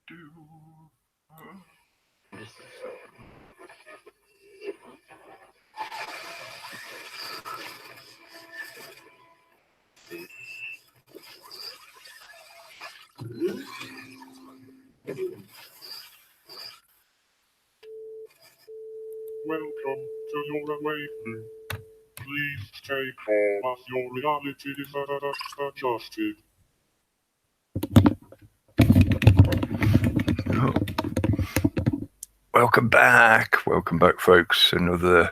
Welcome to your awakening. Please take all as your reality is adjusted. Welcome back, folks. Another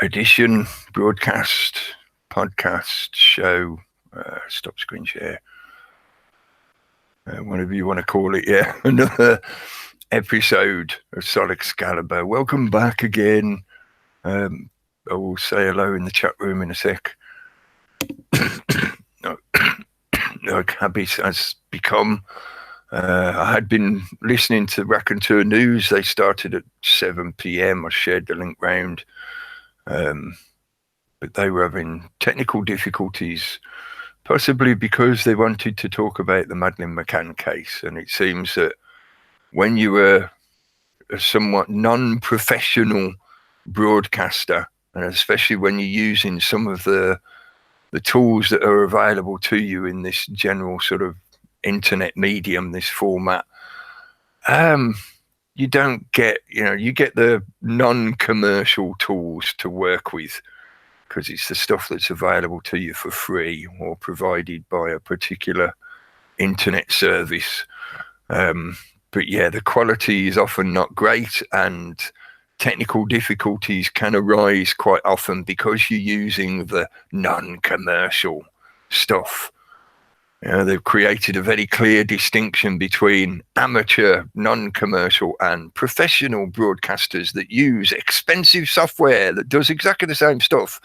edition, broadcast, podcast, show, stop screen share, whatever you want to call it. Yeah, another episode of Excalibre. Welcome back again. I will say hello in the chat room in a sec. Like habit has become. I had been listening to Raconteur News. They started at 7 p.m. I shared the link round. But they were having technical difficulties, possibly because they wanted to talk about the Madeleine McCann case. And it seems that when you were a somewhat non-professional broadcaster, and especially when you're using some of the tools that are available to you in this general sort of internet medium, this format, you don't get, you get the non-commercial tools to work with because it's the stuff that's available to you for free or provided by a particular internet service. But yeah, the quality is often not great, and technical difficulties can arise quite often because you're using the non-commercial stuff. They've created a very clear distinction between amateur, non-commercial and professional broadcasters that use expensive software that does exactly the same stuff,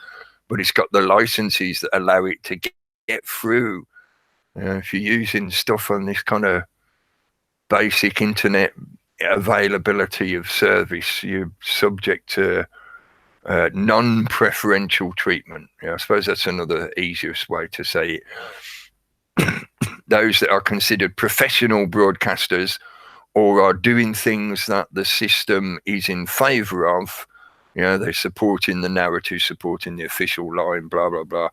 but it's got the licenses that allow it to get through. If you're using stuff on this kind of basic internet availability of service, you're subject to non-preferential treatment. I suppose that's another easiest way to say it. Those that are considered professional broadcasters or are doing things that the system is in favor of, they're supporting the narrative, supporting the official line, blah, blah, blah.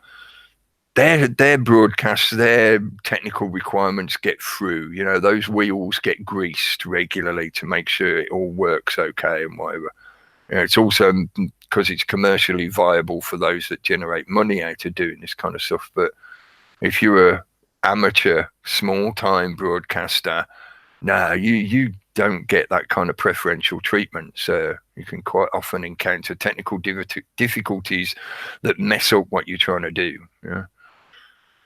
Their broadcasts, their technical requirements get through. Those wheels get greased regularly to make sure it all works okay and whatever. It's also because it's commercially viable for those that generate money out of doing this kind of stuff. But if you're a amateur, small-time broadcaster, you don't get that kind of preferential treatment. So you can quite often encounter technical difficulties that mess up what you're trying to do.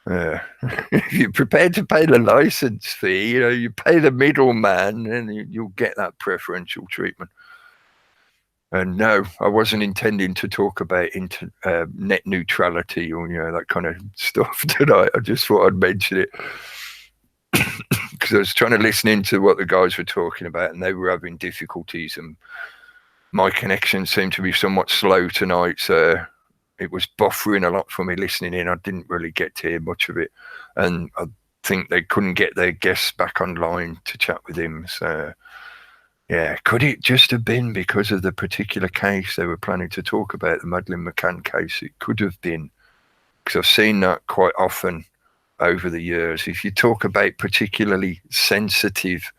If you're prepared to pay the license fee, you pay the middleman, and you'll get that preferential treatment. And no, I wasn't intending to talk about net neutrality or that kind of stuff tonight. I just thought I'd mention it because I was trying to listen into what the guys were talking about, and they were having difficulties, and my connection seemed to be somewhat slow tonight, so it was buffering a lot for me listening in. I didn't really get to hear much of it, and I think they couldn't get their guests back online to chat with him. So yeah, could it just have been because of the particular case they were planning to talk about, the Madeleine McCann case? It could have been, because I've seen that quite often over the years. If you talk about particularly sensitive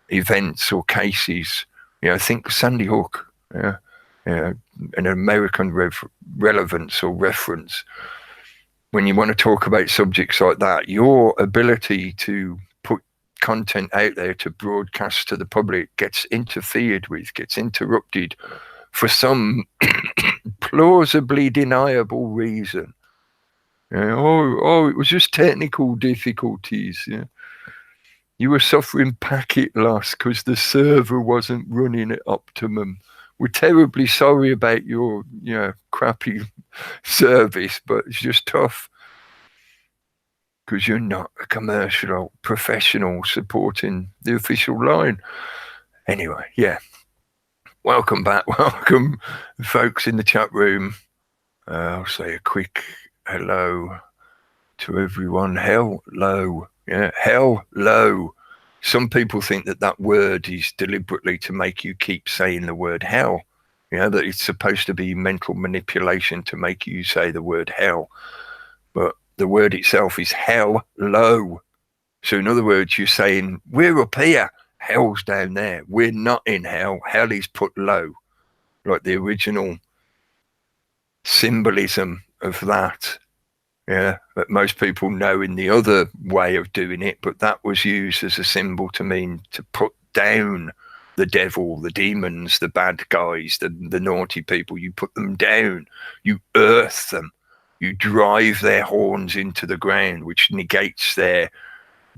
events or cases, think Sandy Hook, an American relevance or reference. When you want to talk about subjects like that, your ability to put content out there to broadcast to the public gets interfered with, gets interrupted for some plausibly deniable reason. It was just technical difficulties. You were suffering packet loss because the server wasn't running at optimum. We're terribly sorry about your crappy service, but it's just tough because you're not a commercial professional supporting the official line. Anyway, yeah. Welcome back. Welcome, folks in the chat room. I'll say a quick hello to everyone. Hello. Yeah, hello. some people think that that word is deliberately to make you keep saying the word hell. You know, that it's supposed to be mental manipulation to make you say the word hell. But the word itself is hell low. So in other words, you're saying, we're up here, hell's down there. We're not in hell. Hell is put low. Like the original symbolism of that. Yeah, that most people know in the other way of doing it, but that was used as a symbol to mean to put down the devil, the demons, the bad guys, the naughty people. You put them down, you earth them, you drive their horns into the ground, which negates their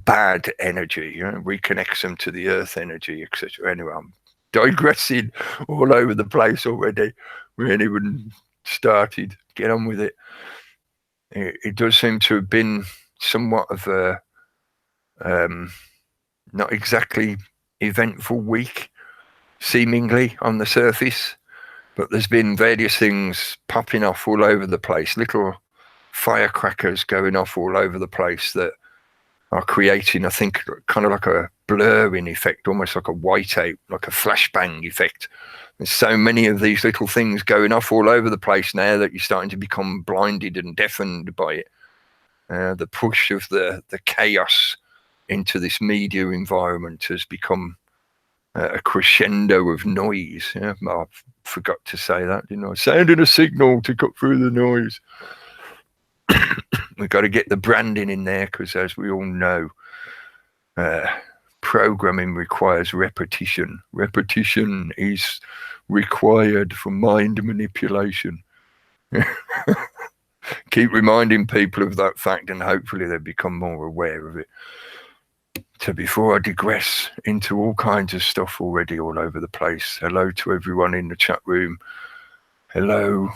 bad energy, you know, reconnects them to the earth energy, etc. Anyway, I'm digressing all over the place already. We ain't even started. Get on with it. It does seem to have been somewhat of a not exactly eventful week, seemingly on the surface, but there's been various things popping off all over the place, little firecrackers going off all over the place that are creating, I think, kind of like a blurring effect, almost like a whiteout, like a flashbang effect. There's so many of these little things going off all over the place now that you're starting to become blinded and deafened by it. The push of the chaos into this media environment has become a crescendo of noise. Yeah, I forgot to say that, didn't I? Sounding a signal to cut through the noise. We've got to get the branding in there because, as we all know, programming requires repetition. Repetition is required for mind manipulation. Keep reminding people of that fact, and hopefully they become more aware of it. So before I digress into all kinds of stuff already all over the place, hello to everyone in the chat room. Hello,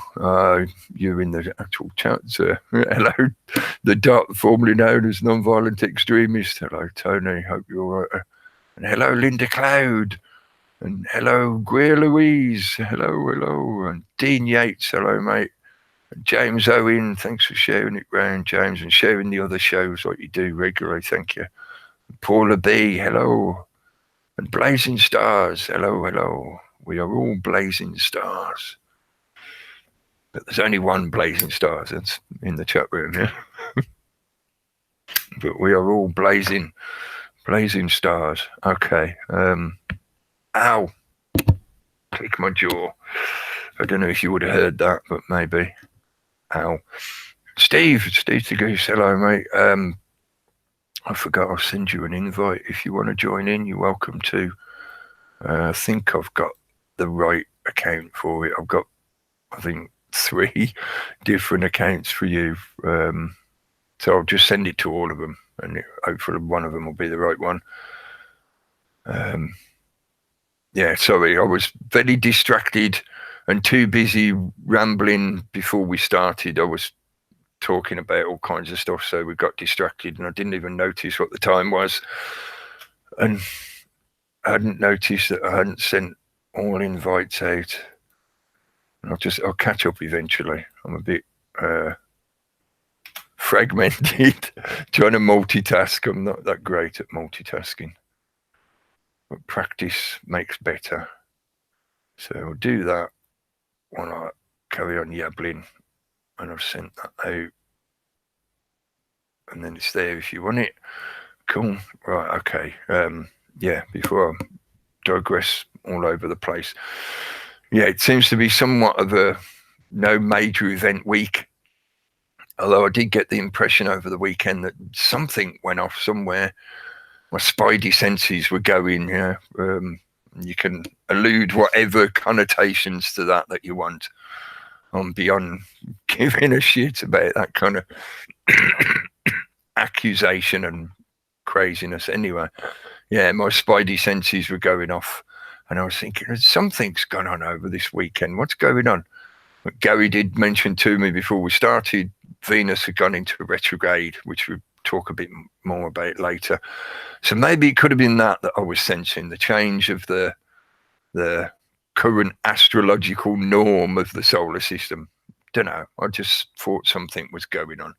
you're in the actual chat, sir. Hello, the dot formerly known as non-violent extremist. Hello, Tony. Hope you're all right. And hello, Linda Cloud. And hello, Greer Louise. Hello. And Dean Yates. Hello, mate. And James Owen. Thanks for sharing it round, James, and sharing the other shows like you do regularly. Thank you. And Paula B. Hello. And Blazing Stars. Hello. We are all blazing stars. But there's only one blazing star that's in the chat room, yeah. But we are all blazing stars. Okay. Ow. Click my jaw. I don't know if you would have heard that, but maybe. Ow. Steve the Goose. Hello, mate. I forgot I'll send you an invite. If you want to join in, you're welcome to. I think I've got the right account for it. I've got, I think, 3 different accounts for you, so I'll just send it to all of them, and hopefully one of them will be the right one. Yeah, sorry, I was very distracted and too busy rambling before we started. I was talking about all kinds of stuff, so we got distracted, and I didn't even notice what the time was, and I hadn't noticed that I hadn't sent all invites out. I'll catch up eventually. I'm a bit fragmented, trying to multitask. I'm not that great at multitasking, but practice makes better. So I'll do that while I carry on yabbling, and I've sent that out, and then it's there if you want it. Cool. Right. Okay. Yeah. Before I digress all over the place. Yeah, it seems to be somewhat of a no major event week, although I did get the impression over the weekend that something went off somewhere. My spidey senses were going, yeah. You can allude whatever connotations to that you want. I'm beyond giving a shit about that kind of accusation and craziness. Anyway, yeah, my spidey senses were going off. And I was thinking, something's gone on over this weekend. What's going on? But Gary did mention to me before we started, Venus had gone into retrograde, which we'll talk a bit more about later. So maybe it could have been that I was sensing, the change of the current astrological norm of the solar system. Don't know. I just thought something was going on.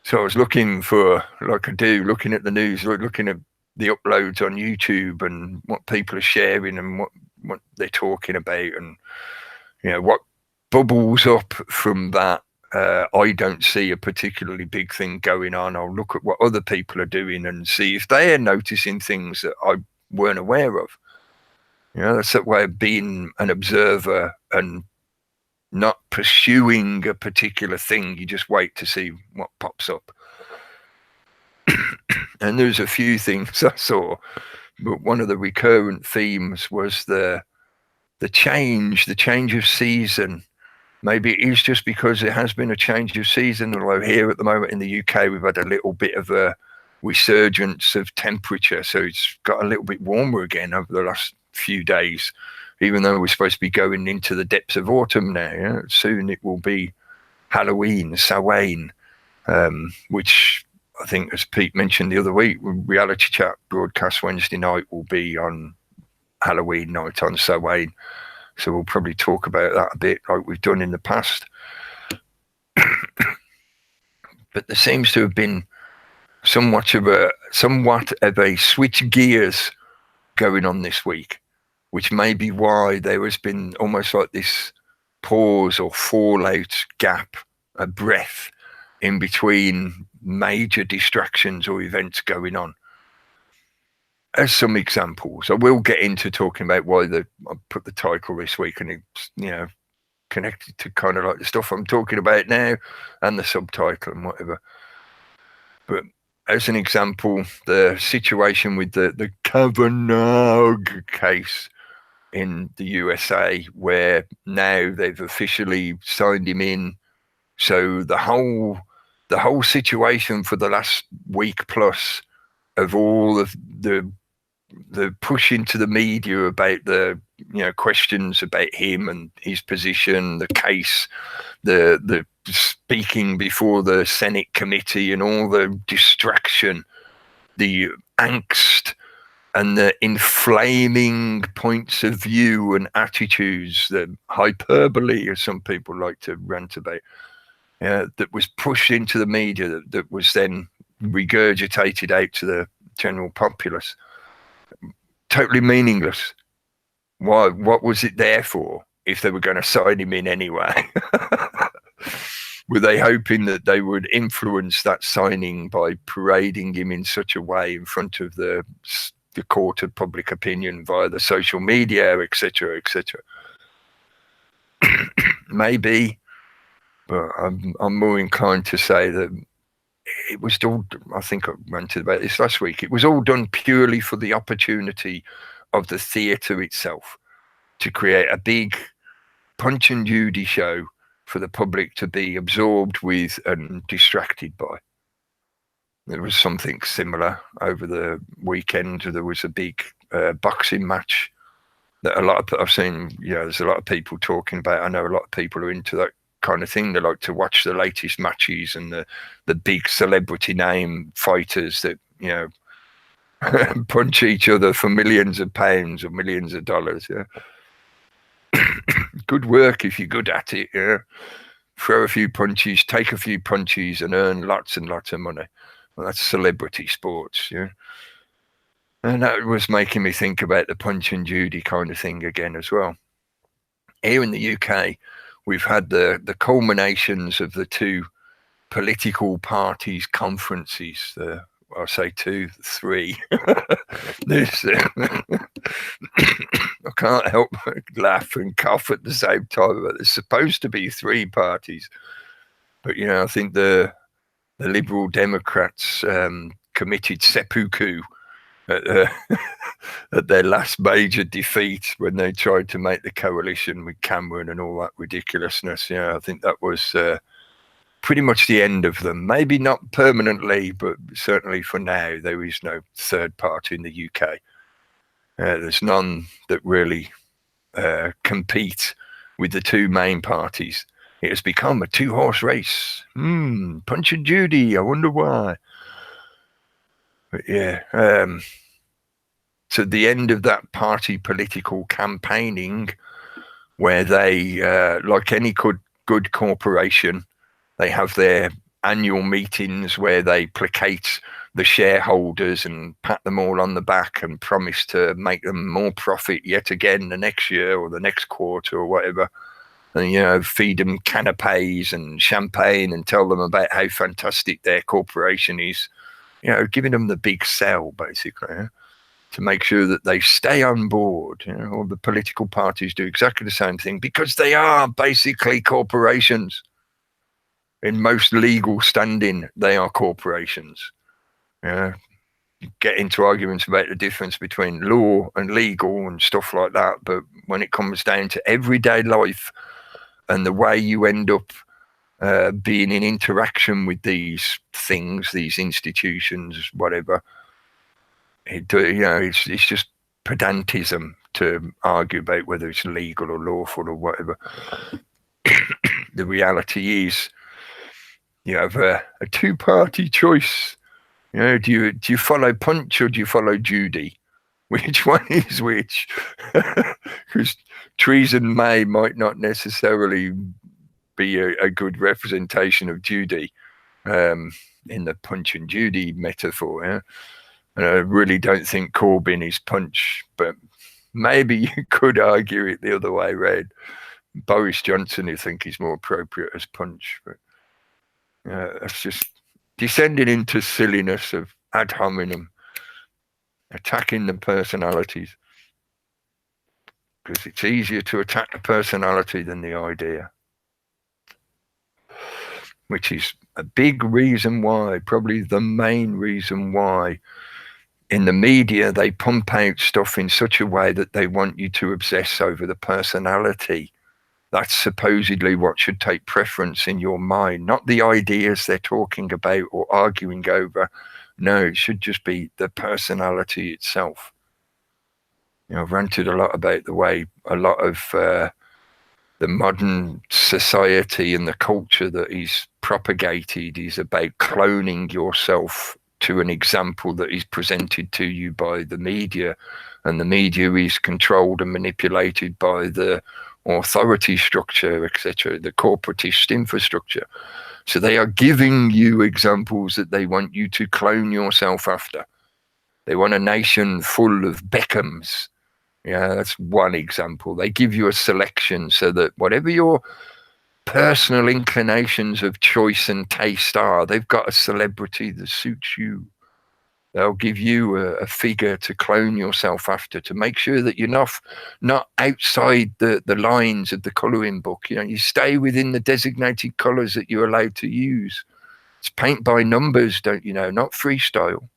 So I was looking for, like I do, looking at the news, looking at the uploads on YouTube and what people are sharing and what they're talking about, and what bubbles up from that. I don't see a particularly big thing going on. I'll look at what other people are doing and see if they are noticing things that I weren't aware of. That's that way of being an observer and not pursuing a particular thing. You just wait to see what pops up. And there's a few things I saw, but one of the recurrent themes was the change of season. Maybe it is just because it has been a change of season, although here at the moment in the UK, we've had a little bit of a resurgence of temperature. So it's got a little bit warmer again over the last few days, even though we're supposed to be going into the depths of autumn now. Soon it will be Halloween, Samhain, which I think, as Pete mentioned the other week, Reality Chat broadcast Wednesday night will be on Halloween night on Samhain. So we'll probably talk about that a bit like we've done in the past. But there seems to have been somewhat of a switch gears going on this week, which may be why there has been almost like this pause or fallout gap, a breath in between major distractions or events going on. As some examples, I will get into talking about why I put the title this week, and it's connected to kind of like the stuff I'm talking about now and the subtitle and whatever. But as an example, the situation with the Kavanaugh case in the USA, where now they've officially signed him in. So the whole situation for the last week plus of all of the push into the media about the questions about him and his position, the case, the speaking before the Senate committee, and all the distraction, the angst, and the inflaming points of view and attitudes, the hyperbole, as some people like to rant about, that was pushed into the media, that was then regurgitated out to the general populace. Totally meaningless. Why? What was it there for if they were going to sign him in anyway? Were they hoping that they would influence that signing by parading him in such a way in front of the court of public opinion via the social media, etc., etc.? Maybe, but I'm more inclined to say that it was all, I think I ranted about this last week, it was all done purely for the opportunity of the theatre itself to create a big Punch and Judy show for the public to be absorbed with and distracted by. There was something similar over the weekend. There was a big boxing match that I've seen, there's a lot of people talking about. I know a lot of people are into that kind of thing. They like to watch the latest matches and the big celebrity name fighters that, punch each other for millions of pounds or millions of dollars. Good work if you're good at it. Throw a few punches, take a few punches, and earn lots and lots of money. Well, that's celebrity sports. And that was making me think about the Punch and Judy kind of thing again as well. Here in the UK, we've had the culminations of the two political parties' conferences. I'll say 2, 3. This, I can't help but laugh and cough at the same time. But there's supposed to be 3 parties, but I think the Liberal Democrats committed seppuku at their last major defeat when they tried to make the coalition with Cameron and all that ridiculousness. I think that was pretty much the end of them. Maybe not permanently, but certainly for now, there is no third party in the UK. There's none that really compete with the 2 main parties. It has become a 2-horse race. Punch and Judy, I wonder why. But to the end of that party political campaigning, where they, like any good corporation, they have their annual meetings where they placate the shareholders and pat them all on the back and promise to make them more profit yet again the next year or the next quarter or whatever. And, feed them canapes and champagne and tell them about how fantastic their corporation is, giving them the big sell, basically, to make sure that they stay on board. All the political parties do exactly the same thing because they are basically corporations. In most legal standing, they are corporations. You get into arguments about the difference between law and legal and stuff like that, but when it comes down to everyday life and the way you end up being in interaction with these things, these institutions, whatever, it's just pedantism to argue about whether it's legal or lawful or whatever. The reality is, you have a two-party choice. Do you follow Punch or do you follow Judy? Which one is which? Because treason might not necessarily be a good representation of Judy in the Punch and Judy metaphor. And I really don't think Corbyn is Punch, but maybe you could argue it the other way around. Boris Johnson, I think, is more appropriate as Punch, but that's just descending into silliness of ad hominem, attacking the personalities, because it's easier to attack the personality than the idea, which is a big reason why, probably the main reason why, in the media they pump out stuff in such a way that they want you to obsess over the personality. That's supposedly what should take preference in your mind, not the ideas they're talking about or arguing over. No, it should just be the personality itself. I've ranted a lot about the way a lot of the modern society and the culture that is propagated is about cloning yourself to an example that is presented to you by the media, and the media is controlled and manipulated by the authority structure, etc., the corporatist infrastructure. So they are giving you examples that they want you to clone yourself after. They want a nation full of Beckhams. That's one example. They give you a selection so that whatever your personal inclinations of choice and taste are, they've got a celebrity that suits you. They'll give you a figure to clone yourself after, to make sure that you're not outside the lines of the colouring book. You stay within the designated colours that you're allowed to use. It's paint by numbers, don't you know, not freestyle.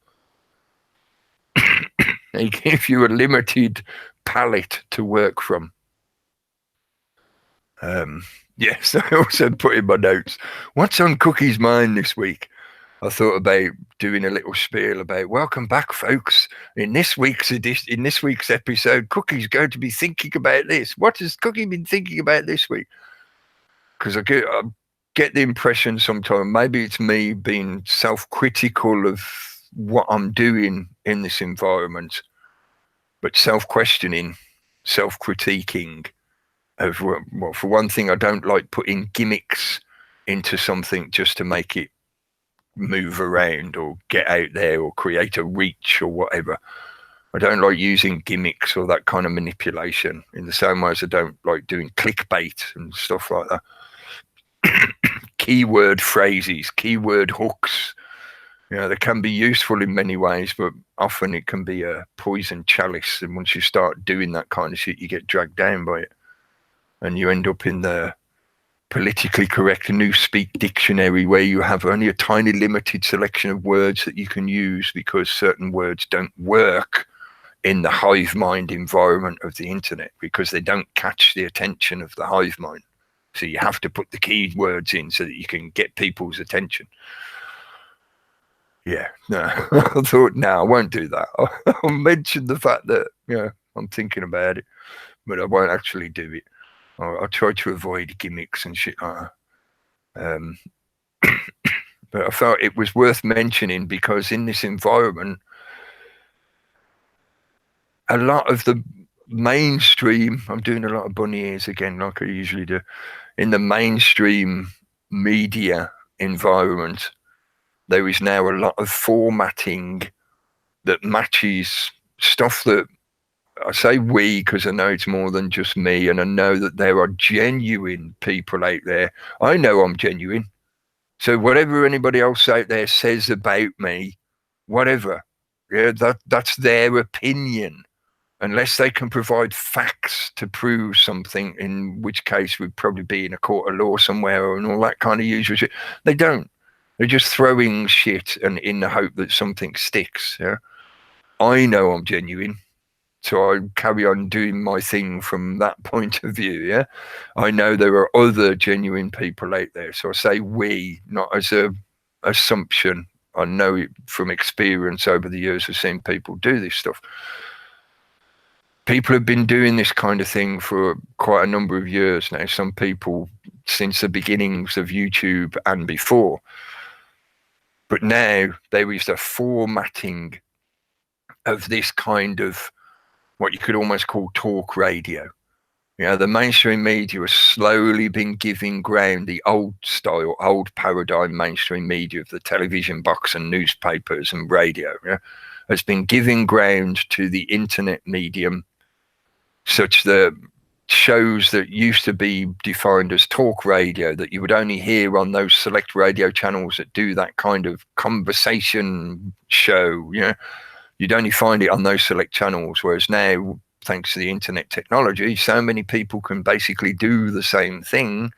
They give you a limited palette to work from. Yes, I also put in my notes, what's on Cookie's mind this week? I thought about doing a little spiel about, welcome back, folks. In this week's episode, Cookie's going to be thinking about this. What has Cookie been thinking about this week? Because I get the impression sometimes, maybe it's me being self-critical of what I'm doing in this environment, but self-questioning, self-critiquing of, well, for one thing, I don't like putting gimmicks into something just to make it move around or get out there or create a reach or whatever. I don't like using gimmicks or that kind of manipulation, in the same way as I don't like doing clickbait and stuff like that. Keyword phrases, keyword hooks, they can be useful in many ways, but often it can be a poison chalice, and once you start doing that kind of shit, you get dragged down by it and you end up in the politically correct Newspeak dictionary, where you have only a tiny limited selection of words that you can use because certain words don't work in the hive mind environment of the internet, because they don't catch the attention of the hive mind. So you have to put the key words in so that you can get people's attention. Yeah, no, I thought, no, I won't do that. I'll mention the fact that, I'm thinking about it, but I won't actually do it. I'll try to avoid gimmicks and shit like that. But I felt it was worth mentioning, because in this environment, a lot of the mainstream, I'm doing a lot of bunny ears again, like I usually do, in the mainstream media environment, there is now a lot of formatting that matches stuff that, I say we because I know it's more than just me, and I know that there are genuine people out there. I know I'm genuine. So whatever anybody else out there says about me, whatever, yeah, that's their opinion. Unless they can provide facts to prove something, in which case we'd probably be in a court of law somewhere and all that kind of usual shit. They don't. They're just throwing shit and in the hope that something sticks. Yeah, I know I'm genuine, so I carry on doing my thing from that point of view. Yeah, I know there are other genuine people out there, so I say we, not as a assumption. I know it from experience over the years of seeing people do this stuff. People have been doing this kind of thing for quite a number of years now. Some people since the beginnings of YouTube and before. But now there is a formatting of this kind of what you could almost call talk radio. You know, the mainstream media has slowly been giving ground, the old style, old paradigm mainstream media of the television box and newspapers and radio, has been giving ground to the internet medium, such that shows that used to be defined as talk radio, that you would only hear on those select radio channels that do that kind of conversation show, you'd only find it on those select channels. Whereas now, thanks to the internet technology, so many people can basically do the same thing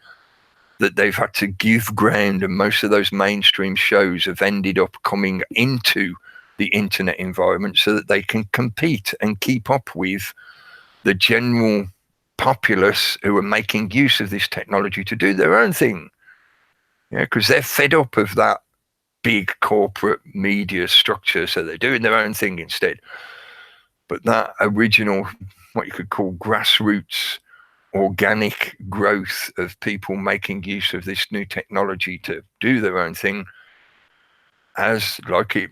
that they've had to give ground, and most of those mainstream shows have ended up coming into the internet environment so that they can compete and keep up with the general populace who are making use of this technology to do their own thing. Because they're fed up of that big corporate media structure, so they're doing their own thing instead. But that original, what you could call grassroots, organic growth of people making use of this new technology to do their own thing, has, like it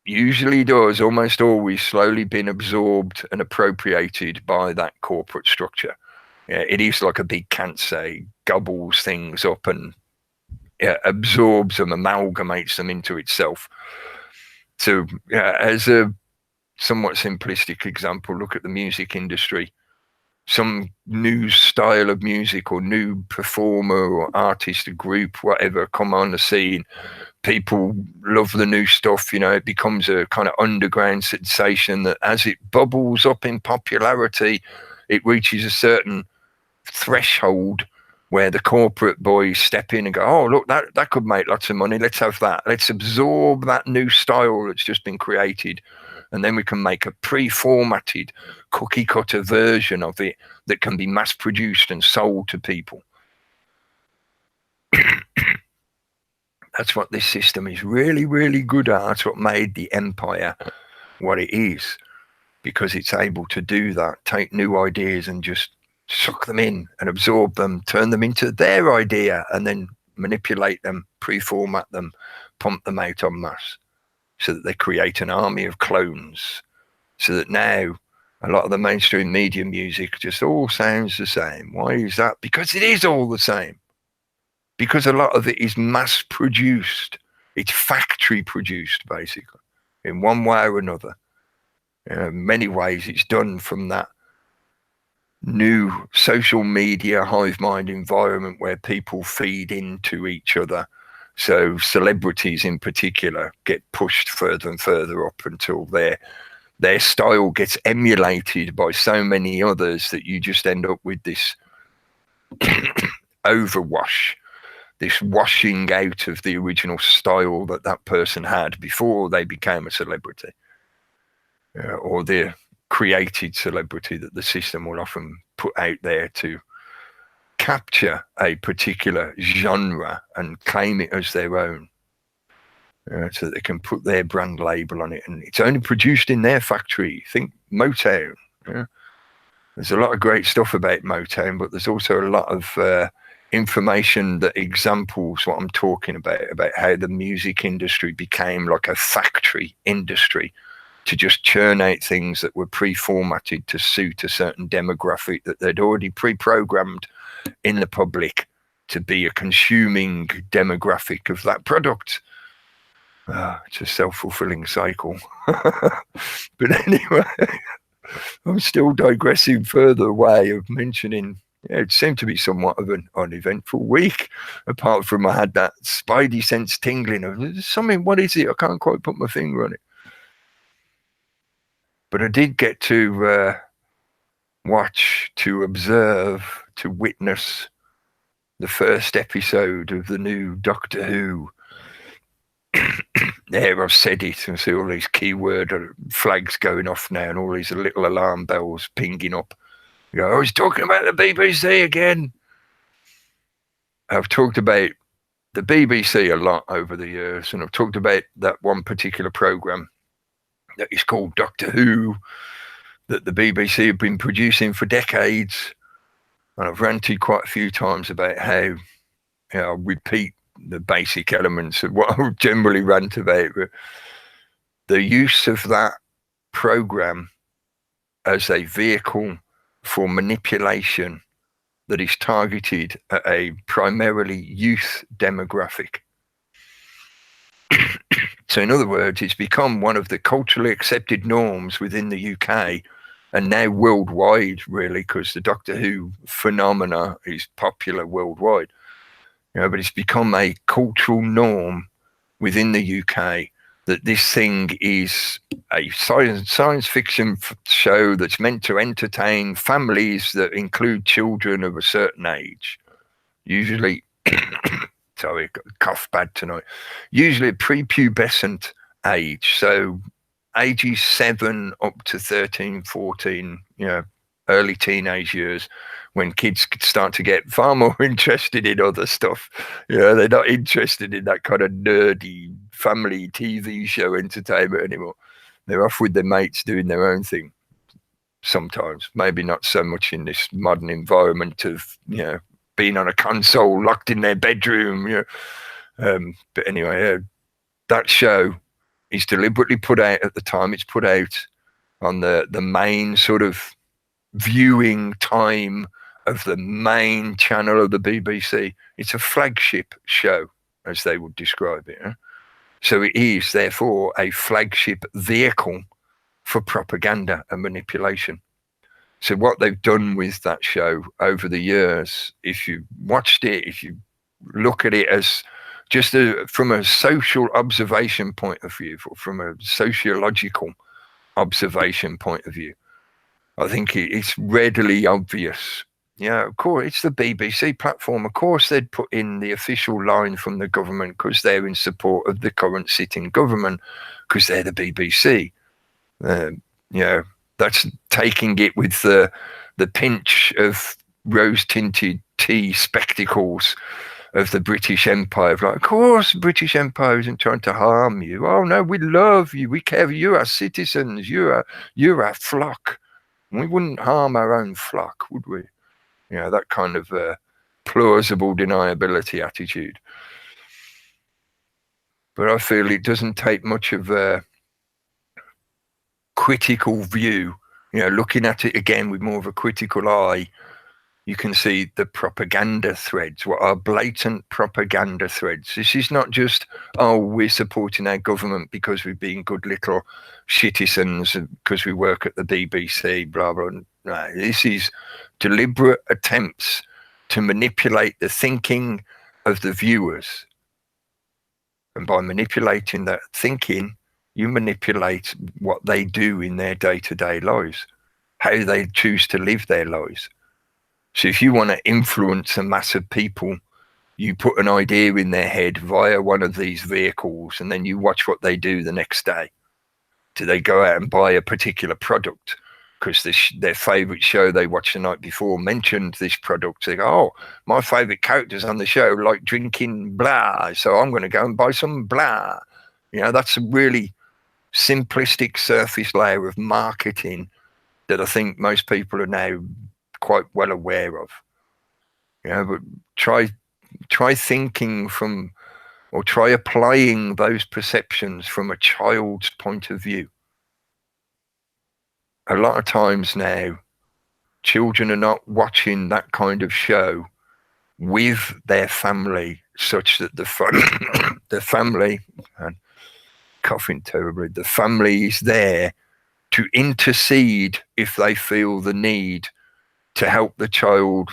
usually does, almost always slowly been absorbed and appropriated by that corporate structure. It is like a big cancer, gobbles things up and absorbs them, amalgamates them into itself. So as a somewhat simplistic example, look at the music industry. Some new style of music or new performer or artist, a group, whatever, come on the scene. People love the new stuff, it becomes a kind of underground sensation that as it bubbles up in popularity, it reaches a certain threshold where the corporate boys step in and go, oh, look, that could make lots of money. Let's have that. Let's absorb that new style that's just been created. And then we can make a pre-formatted cookie cutter version of it that can be mass produced and sold to people. That's what this system is really, really good at. That's what made the empire what it is, because it's able to do that, take new ideas and just suck them in and absorb them, turn them into their idea, and then manipulate them, pre-format them, pump them out en masse, so that they create an army of clones. So that now a lot of the mainstream media music just all sounds the same. Why is that? Because it is all the same. Because a lot of it is mass produced. It's factory produced, basically, in one way or another. In many ways, it's done from that new social media hive mind environment where people feed into each other. So celebrities in particular get pushed further and further up until their style gets emulated by so many others that you just end up with this overwash, this washing out of the original style that person had before they became a celebrity, or the created celebrity that the system will often put out there to capture a particular genre and claim it as their own, so that they can put their brand label on it. And it's only produced in their factory. Think Motown. There's a lot of great stuff about Motown, but there's also a lot of information that examples what I'm talking about how the music industry became like a factory industry to just churn out things that were pre-formatted to suit a certain demographic that they'd already pre-programmed in the public to be a consuming demographic of that product. It's a self-fulfilling cycle. But anyway, I'm still digressing further away of mentioning it seemed to be somewhat of an uneventful week, apart from I had that spidey sense tingling of something. What is it? I can't quite put my finger on it. But I did get to watch, to observe, to witness the first episode of the new Doctor Who. There, I've said it. I see all these keyword flags going off now and all these little alarm bells pinging up. You go, I was talking about the BBC again. I've talked about the BBC a lot over the years, and I've talked about that one particular programme that is called Doctor Who, that the BBC have been producing for decades. And I've ranted quite a few times about how, I'll repeat the basic elements of what I generally rant about. The use of that programme as a vehicle for manipulation that is targeted at a primarily youth demographic. So in other words, it's become one of the culturally accepted norms within the UK and now worldwide, really, because the Doctor Who phenomena is popular worldwide. But it's become a cultural norm within the UK that this thing is a science fiction show that's meant to entertain families that include children of a certain age, usually, sorry, cough bad tonight, usually a prepubescent age, so ages 7 up to 13, 14, early teenage years, when kids start to get far more interested in other stuff. They're not interested in that kind of nerdy family TV show entertainment anymore. They're off with their mates doing their own thing. Sometimes, maybe not so much in this modern environment of, being on a console, locked in their bedroom. But anyway, that show is deliberately put out at the time it's put out on the main sort of viewing time of the main channel of the BBC. It's a flagship show, as they would describe it. So it is, therefore, a flagship vehicle for propaganda and manipulation. So what they've done with that show over the years, if you watched it, if you look at it as just from a social observation point of view, from a sociological observation point of view, I think it's readily obvious. Of course, it's the BBC platform. Of course, they'd put in the official line from the government because they're in support of the current sitting government, because they're the BBC. That's taking it with the pinch of rose-tinted tea spectacles of the British Empire. Like, of course, the British Empire isn't trying to harm you. Oh no, we love you. We care for you. You're our citizens. You're our flock. We wouldn't harm our own flock, would we? That kind of plausible deniability attitude. But I feel it doesn't take much of a critical view. Looking at it again with more of a critical eye, you can see the propaganda threads, what are blatant propaganda threads. This is not just, we're supporting our government because we've been good little citizens, because we work at the BBC, blah, blah. No, this is deliberate attempts to manipulate the thinking of the viewers. And by manipulating that thinking, you manipulate what they do in their day-to-day lives, how they choose to live their lives. So if you want to influence a mass of people, you put an idea in their head via one of these vehicles, and then you watch what they do the next day. Do they go out and buy a particular product because their favourite show they watched the night before mentioned this product? They go, my favourite characters on the show like drinking blah, so I'm going to go and buy some blah. That's a really simplistic surface layer of marketing that I think most people are now quite well aware of. But try thinking from, or try applying those perceptions from a child's point of view. A lot of times now, children are not watching that kind of show with their family, such that the family coughing terribly. The family is there to intercede if they feel the need to help the child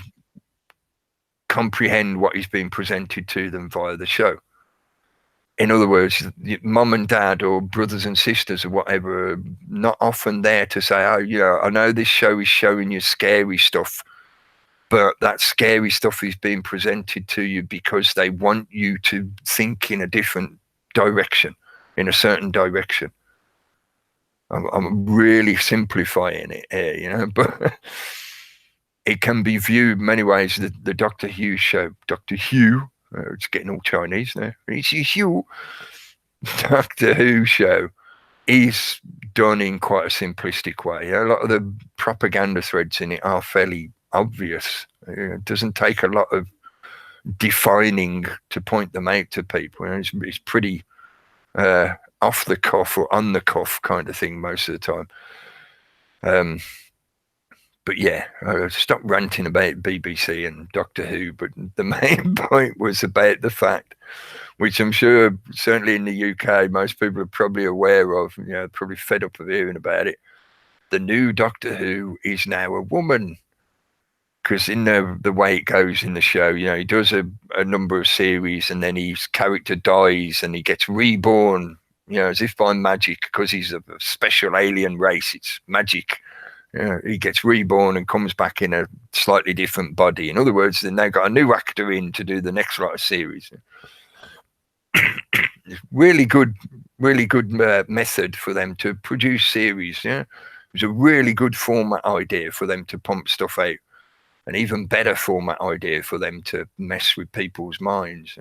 comprehend what is being presented to them via the show. In other words, mum and dad or brothers and sisters or whatever are not often there to say, oh, you know, I know this show is showing you scary stuff, but that scary stuff is being presented to you because they want you to think in a different direction, in a certain direction. I'm really simplifying it here, you know, but it can be viewed many ways. The Doctor Who show, Doctor Who, it's getting all Chinese now. It's Hugh. Doctor Who show is done in quite a simplistic way. A lot of the propaganda threads in it are fairly obvious. It doesn't take a lot of defining to point them out to people. It's pretty off the cuff or on the cuff kind of thing most of the time. But yeah, I stopped ranting about BBC and Doctor Who, but the main point was about the fact, which I'm sure certainly in the UK most people are probably aware of, you know, probably fed up of hearing about it. The new Doctor Who is now a woman. Because in the way it goes in the show, you know, he does a number of series and then his character dies and he gets reborn, you know, as if by magic, because he's a special alien race. It's magic. You know, he gets reborn and comes back in a slightly different body. In other words, then they've got a new actor in to do the next lot of series. really good method for them to produce series. Yeah, it was a really good format idea for them to pump stuff out. An even better format idea for them to mess with people's minds.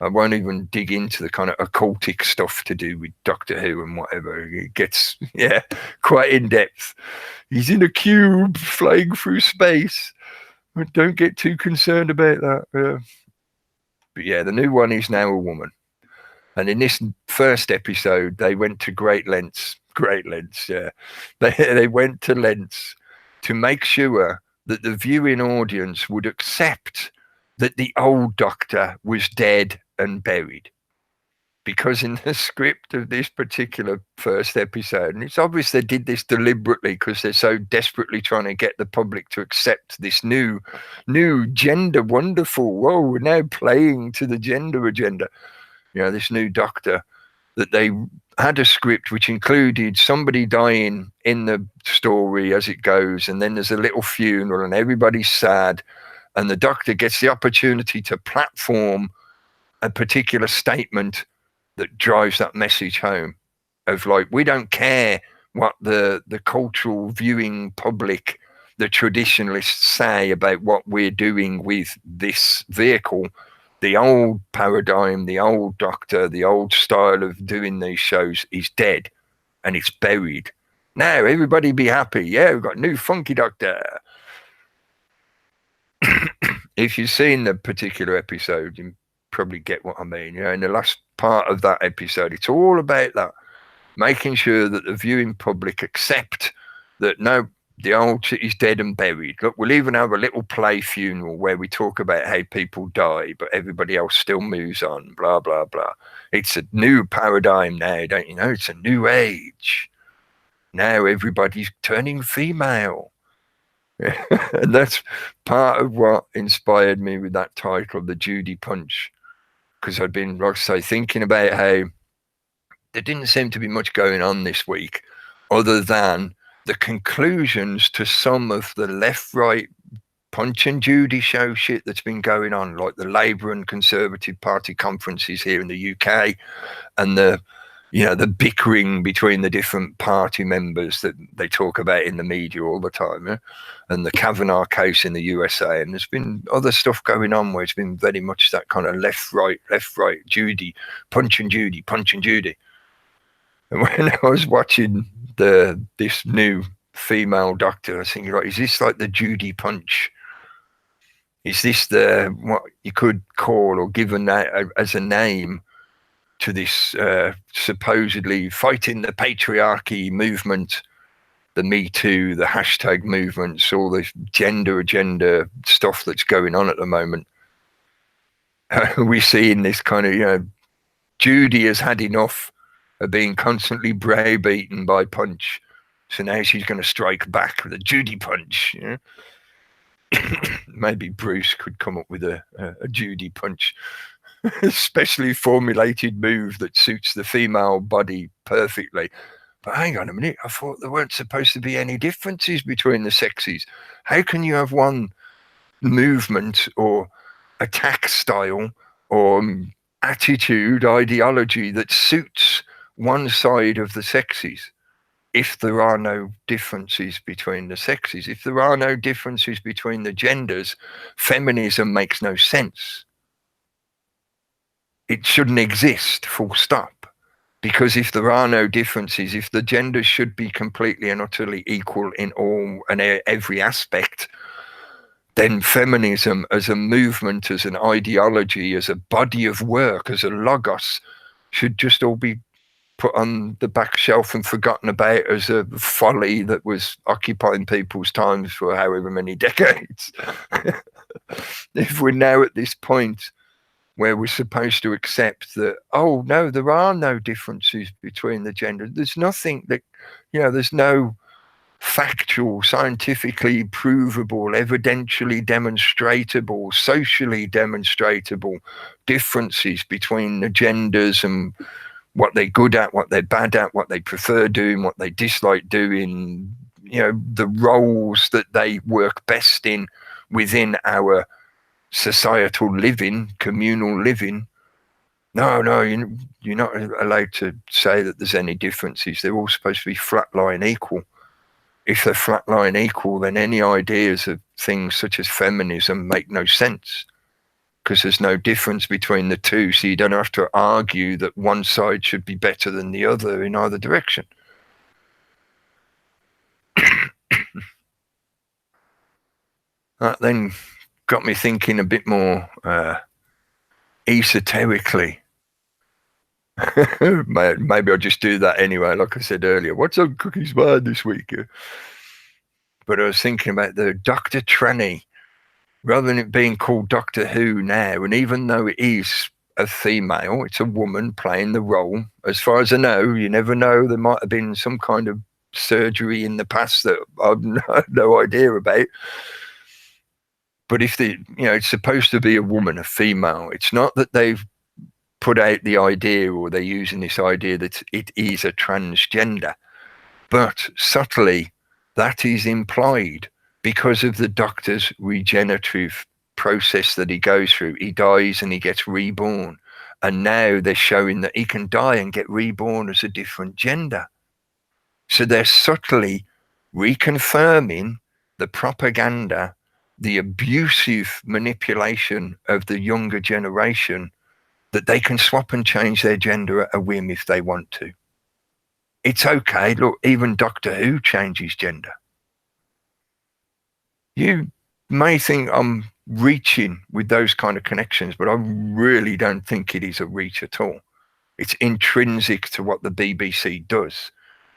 I won't even dig into the kind of occultic stuff to do with Doctor Who and whatever. It gets, yeah, quite in depth. He's in a cube flying through space. Don't get too concerned about that. But yeah, the new one is now a woman. And in this first episode, they went to great lengths, yeah. They went to lengths to make sure that the viewing audience would accept that the old Doctor was dead and buried. Because in the script of this particular first episode, and it's obvious they did this deliberately because they're so desperately trying to get the public to accept this new gender wonderful, whoa, we're now playing to the gender agenda, you know, this new Doctor, that they had a script which included somebody dying in the story as it goes, and then there's a little funeral and everybody's sad, and the Doctor gets the opportunity to platform a particular statement that drives that message home of like, we don't care what the cultural viewing public, the traditionalists say about what we're doing with this vehicle. The old paradigm, the old Doctor, the old style of doing these shows is dead and it's buried. Now everybody be happy. Yeah, we've got a new funky Doctor. If you've seen the particular episode, you probably get what I mean. You know, in the last part of that episode, it's all about that, making sure that the viewing public accept that no, the old shit is dead and buried. Look, we'll even have a little play funeral where we talk about how people die, but everybody else still moves on, blah, blah, blah. It's a new paradigm now, don't you know? It's a new age. Now everybody's turning female. And that's part of what inspired me with that title, The Judy Punch. Because I'd been, like I say, thinking about how there didn't seem to be much going on this week other than the conclusions to some of the left-right Punch and Judy show shit that's been going on, like the Labour and Conservative Party conferences here in the UK, and the bickering between the different party members that they talk about in the media all the time, yeah? And the Kavanaugh case in the USA, and there's been other stuff going on where it's been very much that kind of left-right, Judy, Punch and Judy. And when I was watching this new female Doctor, I was thinking, like, is this like the Judy Punch? Is this the what you could call or give as a name to this supposedly fighting the patriarchy movement, the Me Too, the hashtag movements, all this gender agenda stuff that's going on at the moment? We see in this kind of, Judy has had enough. are being constantly browbeaten by Punch. So now she's going to strike back with a Judy punch. You know? Maybe Bruce could come up with a Judy punch, specially formulated move that suits the female body perfectly. But hang on a minute, I thought there weren't supposed to be any differences between the sexes. How can you have one movement or attack style or attitude, ideology that suits one side of the sexes if there are no differences between the sexes? If there are no differences between the genders, feminism makes no sense. It shouldn't exist, full stop. Because if there are no differences, if the genders should be completely and utterly equal in all and every aspect, then feminism as a movement, as an ideology, as a body of work, as a logos, should just all be put on the back shelf and forgotten about as a folly that was occupying people's times for however many decades. If we're now at this point where we're supposed to accept that, oh no, there are no differences between the genders. There's nothing that, there's no factual, scientifically provable, evidentially demonstrable, socially demonstrable differences between the genders and what they're good at, what they're bad at, what they prefer doing, what they dislike doing, the roles that they work best in within our societal living, communal living. No, you're not allowed to say that there's any differences. They're all supposed to be flatline equal. If they're flatline equal, then any ideas of things such as feminism make no sense, because there's no difference between the two, so you don't have to argue that one side should be better than the other in either direction. That then got me thinking a bit more esoterically. Maybe I'll just do that anyway, like I said earlier. What's on Cookie's mind this week? But I was thinking about the Dr. Tranny, rather than it being called Doctor Who now, and even though it is a female, it's a woman playing the role. As far as I know, you never know, there might have been some kind of surgery in the past that I've no idea about. But if it's supposed to be a woman, a female, it's not that they've put out the idea or they're using this idea that it is a transgender, but subtly that is implied because of the doctor's regenerative process that he goes through. He dies and he gets reborn. And now they're showing that he can die and get reborn as a different gender. So they're subtly reconfirming the propaganda, the abusive manipulation of the younger generation, that they can swap and change their gender at a whim if they want to. It's okay. Look, even Doctor Who changes gender. You may think I'm reaching with those kind of connections, but I really don't think it is a reach at all. It's intrinsic to what the BBC does,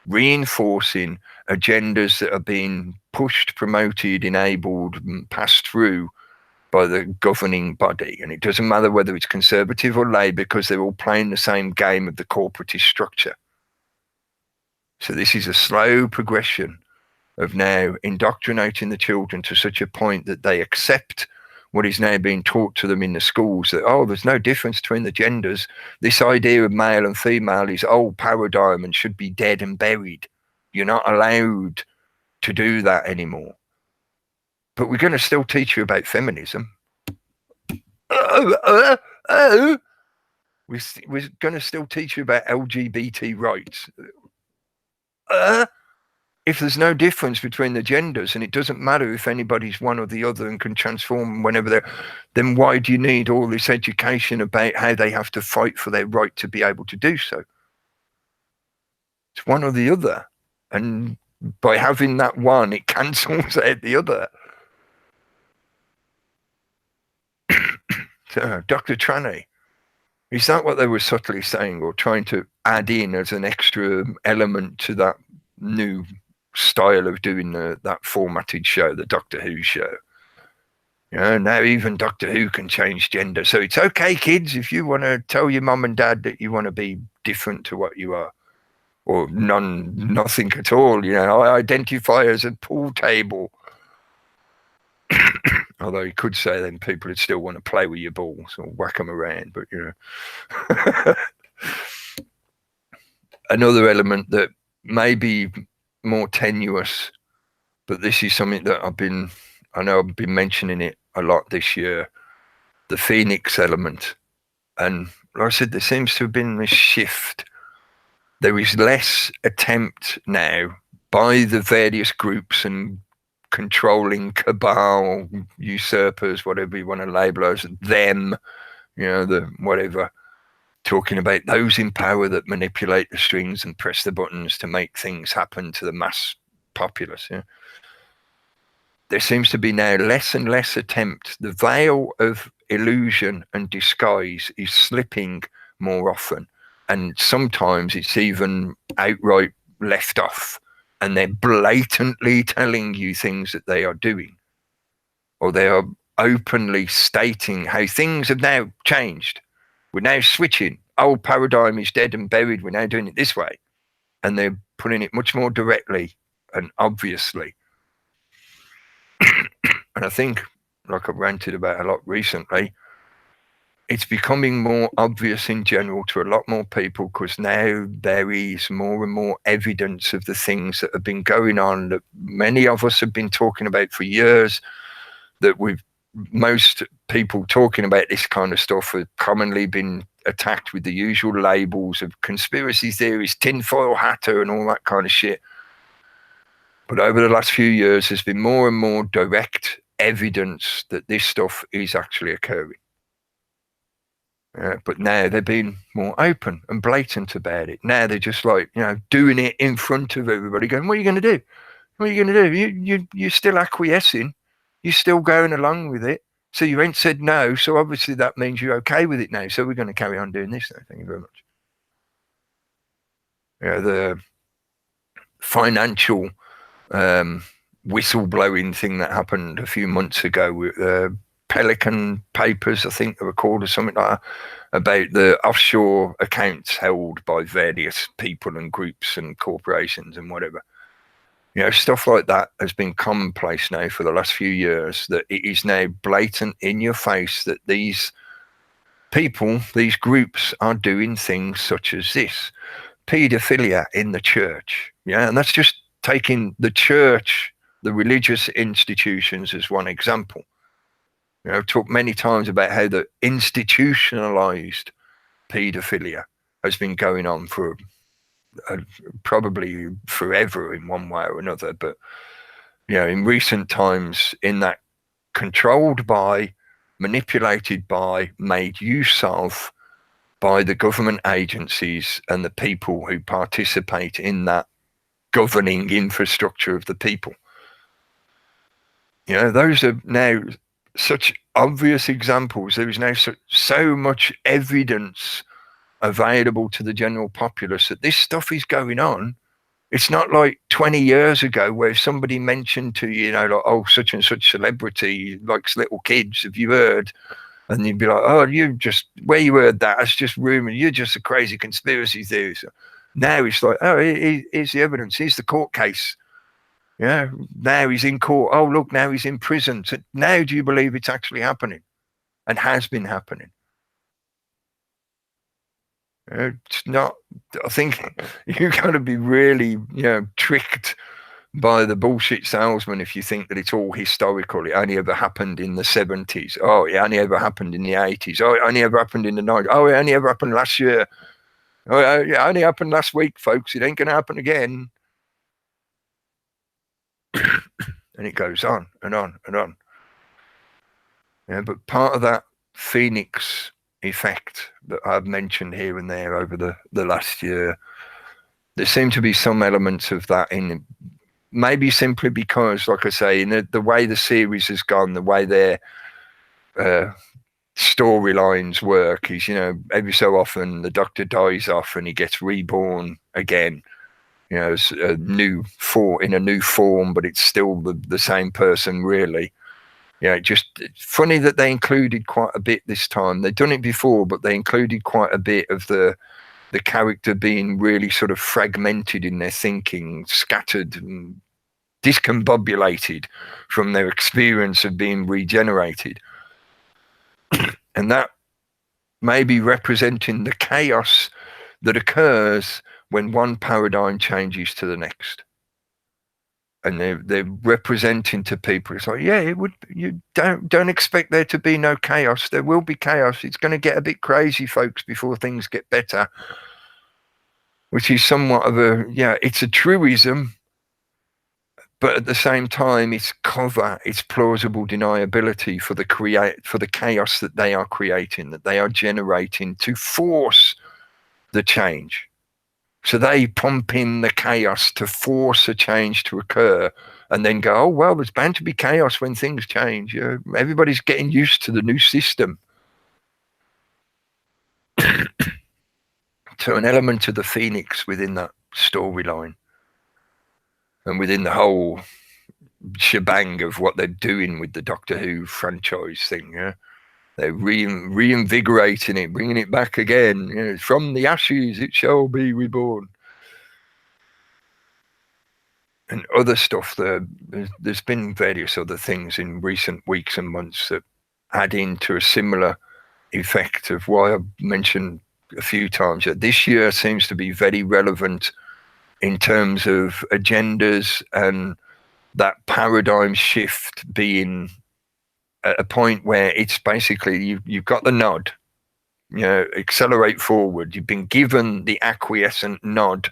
reinforcing agendas that are being pushed, promoted, enabled, and passed through by the governing body. And it doesn't matter whether it's Conservative or Labour, because they're all playing the same game of the corporatist structure. So this is a slow progression of now indoctrinating the children to such a point that they accept what is now being taught to them in the schools, that, oh, there's no difference between the genders. This idea of male and female is old paradigm and should be dead and buried. You're not allowed to do that anymore. But we're going to still teach you about feminism. We're going to still teach you about LGBT rights. If there's no difference between the genders and it doesn't matter if anybody's one or the other and can transform whenever they're, then why do you need all this education about how they have to fight for their right to be able to do so? It's one or the other. And by having that one, it cancels out the other. So, Dr. Tranny, is that what they were subtly saying, or trying to add in as an extra element to that new style of doing that formatted show, the Doctor Who show? You know, now even Doctor Who can change gender. So it's okay, kids, if you want to tell your mum and dad that you want to be different to what you are, or nothing at all. You know, I identify as a pool table. Although you could say then people would still want to play with your balls or whack them around. But, you know, another element that may be more tenuous, but this is something that I know I've been mentioning it a lot this year, the Phoenix element. And like I said, there seems to have been this shift. There is less attempt now by the various groups and controlling cabal, usurpers, whatever you want to label as, them, you know, the whatever, talking about those in power that manipulate the strings and press the buttons to make things happen to the mass populace. Yeah? There seems to be now less and less attempt. The veil of illusion and disguise is slipping more often. And sometimes it's even outright left off. And they're blatantly telling you things that they are doing. Or they are openly stating how things have now changed. We're now switching. Old paradigm is dead and buried. We're now doing it this way. And they're putting it much more directly and obviously. And I think, like I've ranted about a lot recently, it's becoming more obvious in general to a lot more people because now there is more and more evidence of the things that have been going on that many of us have been talking about for years, that most people talking about this kind of stuff have commonly been attacked with the usual labels of conspiracy theories, tinfoil hatter and all that kind of shit. But over the last few years, there's been more and more direct evidence that this stuff is actually occurring. But now they're being more open and blatant about it. Now they're just like, you know, doing it in front of everybody, going, "What are you going to do? What are you going to do? You're still acquiescing. You're still going along with it. So you ain't said no. So obviously that means you're okay with it now. So we're going to carry on doing this now. Thank you very much." You know, the financial whistleblowing thing that happened a few months ago with Pelican Papers, I think they were called, or something like that, about the offshore accounts held by various people and groups and corporations and whatever. You know, stuff like that has been commonplace now for the last few years, that it is now blatant in your face that these people, these groups are doing things such as this. Paedophilia in the church. Yeah, and that's just taking the church, the religious institutions, as one example. You know, I've talked many times about how the institutionalized paedophilia has been going on for probably forever in one way or another. But, you know, in recent times, in that controlled by, manipulated by, made use of by the government agencies and the people who participate in that governing infrastructure of the people. You know, those are now such obvious examples. There is now so much evidence available to the general populace that this stuff is going on. It's not like 20 years ago where somebody mentioned to you, you know, like, "Oh, such and such celebrity likes little kids. Have you heard?" And you'd be like, "Oh, you just, where you heard that? That's just rumor. You're just a crazy conspiracy theorist." Now it's like, "Oh, here's the evidence. Here's the court case. Yeah, now he's in court. Oh, look, now he's in prison. So now do you believe it's actually happening and has been happening?" It's not, I think you've got to be really, you know, tricked by the bullshit salesman if you think that it's all historical. It only ever happened in the 70s. Oh, it only ever happened in the 80s. Oh, it only ever happened in the 90s. Oh, it only ever happened last year. Oh, it only happened last week, folks. It ain't going to happen again. And it goes on and on and on. Yeah, but part of that Phoenix effect that I've mentioned here and there over the last year, there seem to be some elements of that in, maybe simply because, like I say, in the way the series has gone, the way their storylines work is, you know, every so often the Doctor dies off and he gets reborn again, you know, as in a new form, but it's still the same person, really. Yeah, just it's funny that they included quite a bit this time. They'd done it before, but they included quite a bit of the character being really sort of fragmented in their thinking, scattered and discombobulated from their experience of being regenerated. And that may be representing the chaos that occurs when one paradigm changes to the next. And they're representing to people, it's like, yeah, it would, you don't expect there to be no chaos. There will be chaos. It's going to get a bit crazy, folks, before things get better. Which is somewhat of a, yeah, it's a truism, but at the same time, it's plausible deniability for the chaos that they are creating, that they are generating to force the change. So they pump in the chaos to force a change to occur, and then go, oh, well, there's bound to be chaos when things change. Everybody's getting used to the new system. So an element of the phoenix within that storyline and within the whole shebang of what they're doing with the Doctor Who franchise thing, yeah? They're reinvigorating it, bringing it back again. You know, from the ashes it shall be reborn. And other stuff, there's been various other things in recent weeks and months that add into a similar effect of why I've mentioned a few times that this year seems to be very relevant in terms of agendas and that paradigm shift being at a point where it's basically you've got the nod, you know, accelerate forward. You've been given the acquiescent nod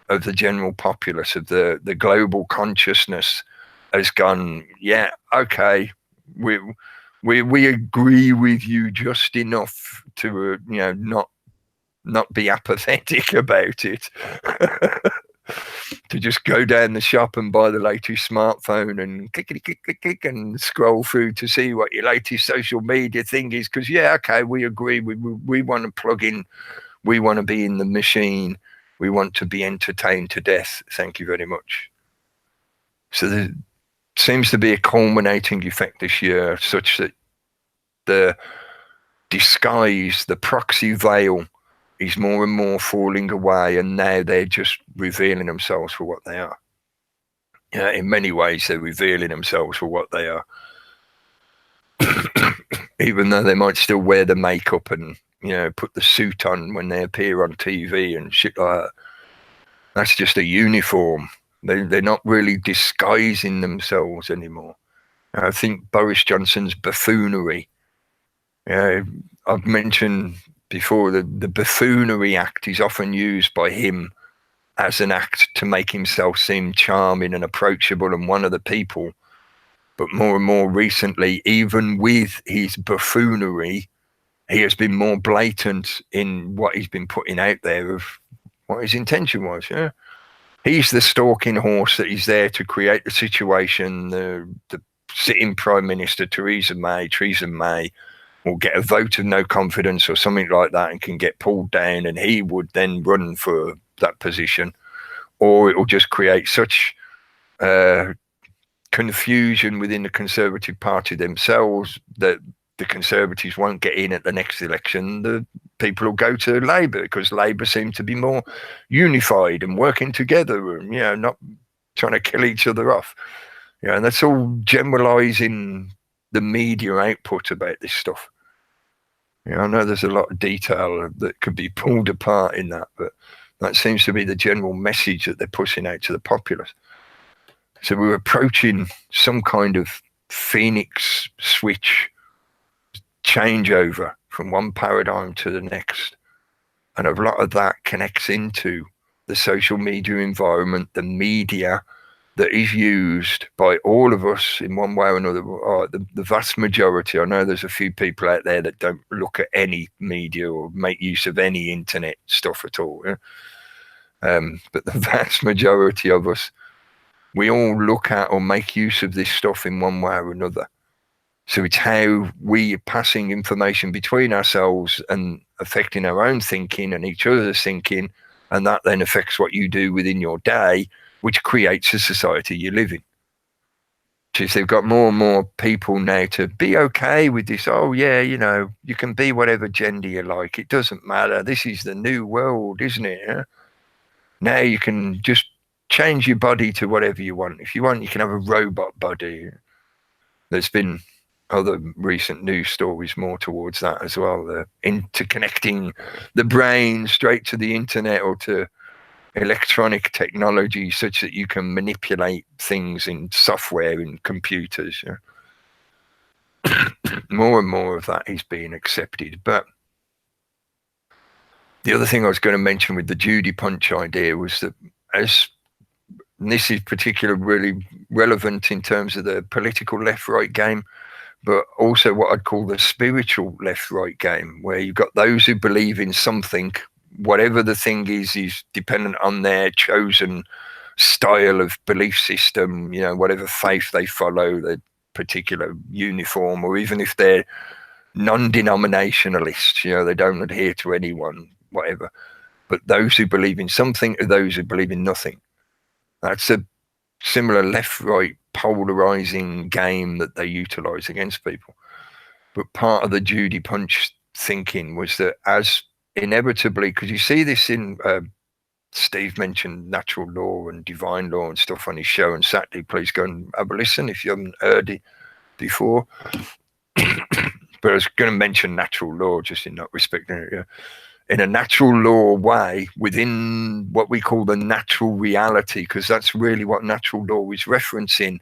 of the general populace, of the global consciousness has gone, yeah, okay, we agree with you just enough to you know not be apathetic about it. To just go down the shop and buy the latest smartphone and click and scroll through to see what your latest social media thing is, because yeah, okay, we agree, we want to plug in, we want to be in the machine, we want to be entertained to death, thank you very much. So there seems to be a culminating effect this year such that the disguise, the proxy veil is more and more falling away, and now they're just revealing themselves for what they are. Yeah, in many ways, they're revealing themselves for what they are. Even though they might still wear the makeup and, you know, put the suit on when they appear on TV and shit like that. That's just a uniform. They're not really disguising themselves anymore. I think Boris Johnson's buffoonery, I've mentioned before, the buffoonery act is often used by him as an act to make himself seem charming and approachable and one of the people. But more and more recently, even with his buffoonery, he has been more blatant in what he's been putting out there of what his intention was. Yeah, he's the stalking horse that is there to create the situation. The sitting Prime Minister Theresa May will get a vote of no confidence or something like that and can get pulled down, and he would then run for that position, or it will just create such confusion within the Conservative Party themselves that the Conservatives won't get in at the next election. The people will go to Labour because Labour seem to be more unified and working together and, you know, not trying to kill each other off. Yeah, and that's all generalising the media output about this stuff. I know there's a lot of detail that could be pulled apart in that, but that seems to be the general message that they're pushing out to the populace. So we're approaching some kind of phoenix switch changeover from one paradigm to the next. And a lot of that connects into the social media environment, the media that is used by all of us in one way or another. The vast majority, I know there's a few people out there that don't look at any media or make use of any internet stuff at all. Yeah? But the vast majority of us, we all look at or make use of this stuff in one way or another. So it's how we are passing information between ourselves and affecting our own thinking and each other's thinking, and that then affects what you do within your day, which creates the society you live in. because they've got more and more people now to be okay with this. Oh yeah, you know, you can be whatever gender you like. It doesn't matter. This is the new world, isn't it? Yeah? Now you can just change your body to whatever you want. If you want, you can have a robot body. There's been other recent news stories more towards that as well. The interconnecting the brain straight to the internet or to electronic technology such that you can manipulate things in software in computers. More and more of that is being accepted. But the other thing I was going to mention with the Judy punch idea was that, and this is particularly really relevant in terms of the political left-right game, but also what I'd call the spiritual left-right game, where you've got those who believe in something, whatever the thing is dependent on their chosen style of belief system, you know, whatever faith they follow, their particular uniform, or even if they're non-denominationalists, you know, they don't adhere to anyone, whatever. But those who believe in something are those who believe in nothing. That's a similar left-right polarizing game that they utilize against people. But part of the Judy punch thinking was that as inevitably, because you see this in Steve mentioned natural law and divine law and stuff on his show on Saturday. Please go and have a listen if you haven't heard it before. But I was going to mention natural law just in that respect. In a natural law way, within what we call the natural reality, because that's really what natural law is referencing,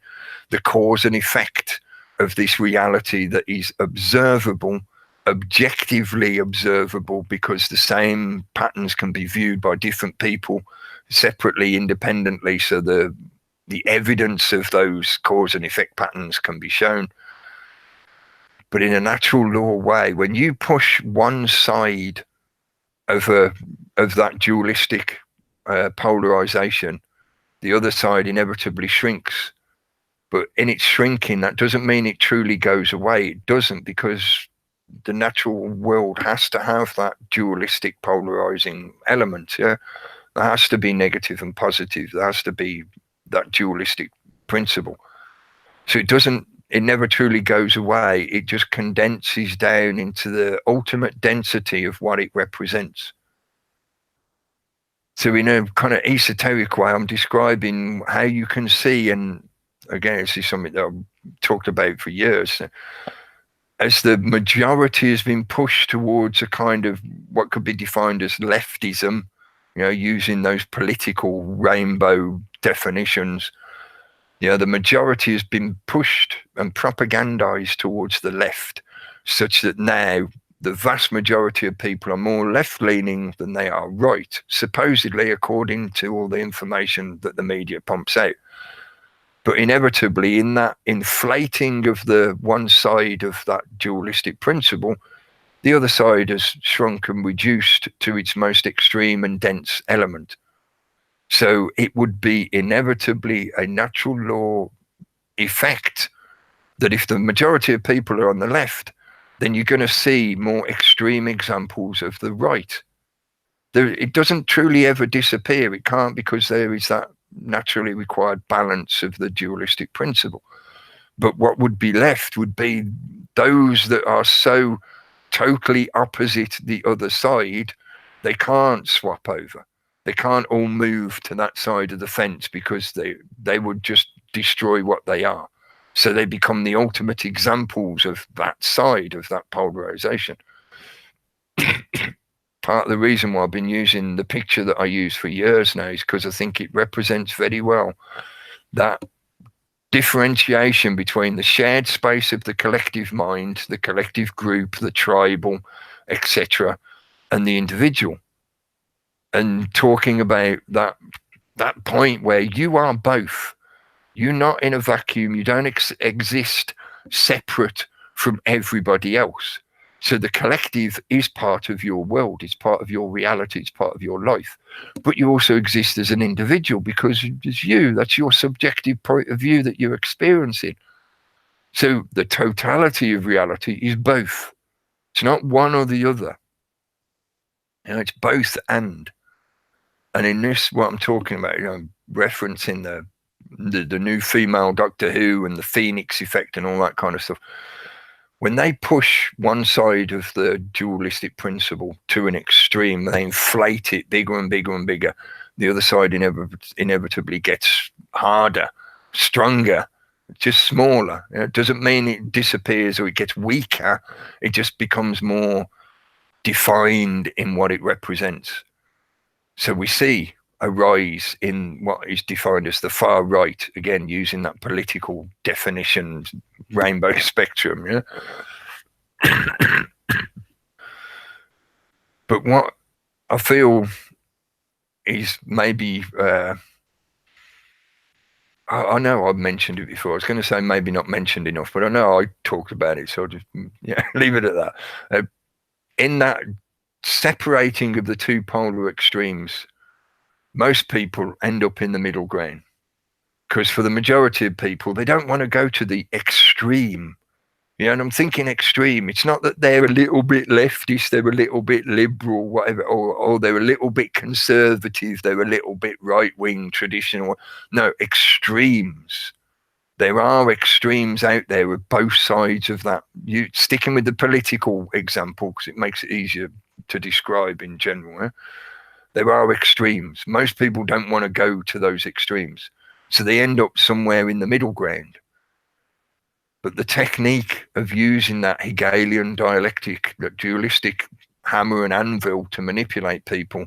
the cause and effect of this reality that is observable, objectively observable, because the same patterns can be viewed by different people separately, independently, so the evidence of those cause and effect patterns can be shown. But in a natural law way, when you push one side of that dualistic polarization, the other side inevitably shrinks. But in its shrinking, that doesn't mean it truly goes away. It doesn't, because the natural world has to have that dualistic polarizing element. Yeah, there has to be negative and positive. There has to be that dualistic principle. So it never truly goes away. It just condenses down into the ultimate density of what it represents. So in a kind of esoteric way, I'm describing how you can see, and again, this is something that I've talked about for years, as the majority has been pushed towards a kind of what could be defined as leftism, you know, using those political rainbow definitions. You know, the majority has been pushed and propagandized towards the left, such that now the vast majority of people are more left-leaning than they are right, supposedly according to all the information that the media pumps out. But inevitably, in that inflating of the one side of that dualistic principle, the other side has shrunk and reduced to its most extreme and dense element. So it would be inevitably a natural law effect that if the majority of people are on the left, then you're going to see more extreme examples of the right. It doesn't truly ever disappear. It can't, because there is that naturally required balance of the dualistic principle. But what would be left would be those that are so totally opposite the other side, they can't swap over. They can't all move to that side of the fence, because they would just destroy what they are. So they become the ultimate examples of that side of that polarization. Part of the reason why I've been using the picture that I use for years now is because I think it represents very well that differentiation between the shared space of the collective mind, the collective group, the tribal, etc., and the individual. And talking about that point where you are both. You're not in a vacuum. You don't exist separate from everybody else. So the collective is part of your world. It's part of your reality. It's part of your life. But you also exist as an individual, because it's you. That's your subjective point of view that you're experiencing. So the totality of reality is both. It's not one or the other. You know, it's both and. And in this, what I'm talking about, you know, referencing the new female Doctor Who and the Phoenix effect and all that kind of stuff. When they push one side of the dualistic principle to an extreme, they inflate it bigger and bigger and bigger. The other side inevitably gets harder, stronger, just smaller. It doesn't mean it disappears or it gets weaker. It just becomes more defined in what it represents. So we see a rise in what is defined as the far right, again, using that political definition, rainbow spectrum. Yeah. But what I feel is maybe, I know I've mentioned it before. I was going to say maybe not mentioned enough, but I know I talked about it, so I'll just leave it at that. In that separating of the two polar extremes, most people end up in the middle ground, because for the majority of people, they don't want to go to the extreme. And I'm thinking extreme. It's not that they're a little bit leftist, they're a little bit liberal, whatever, or they're a little bit conservative, they're a little bit right-wing, traditional. No, extremes. There are extremes out there of both sides of that. You sticking with the political example because it makes it easier to describe in general. Eh? There are extremes. Most people don't want to go to those extremes. So they end up somewhere in the middle ground. But the technique of using that Hegelian dialectic, that dualistic hammer and anvil to manipulate people,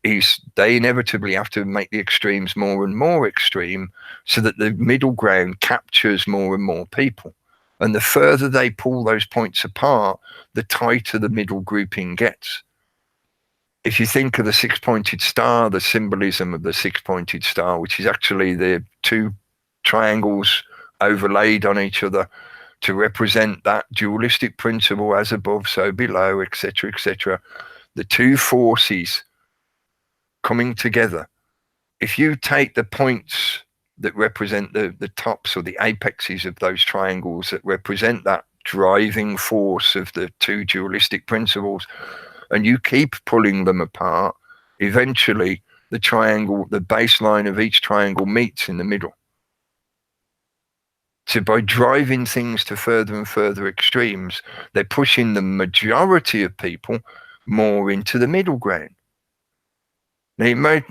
is they inevitably have to make the extremes more and more extreme so that the middle ground captures more and more people. And the further they pull those points apart, the tighter the middle grouping gets. If you think of the six-pointed star, the symbolism of the six-pointed star, which is actually the two triangles overlaid on each other to represent that dualistic principle, as above, so below, etc., etc., the two forces coming together. If you take the points that represent the tops or the apexes of those triangles that represent that driving force of the two dualistic principles, and you keep pulling them apart, eventually the triangle, the baseline of each triangle meets in the middle. So by driving things to further and further extremes, they're pushing the majority of people more into the middle ground. Now, you might,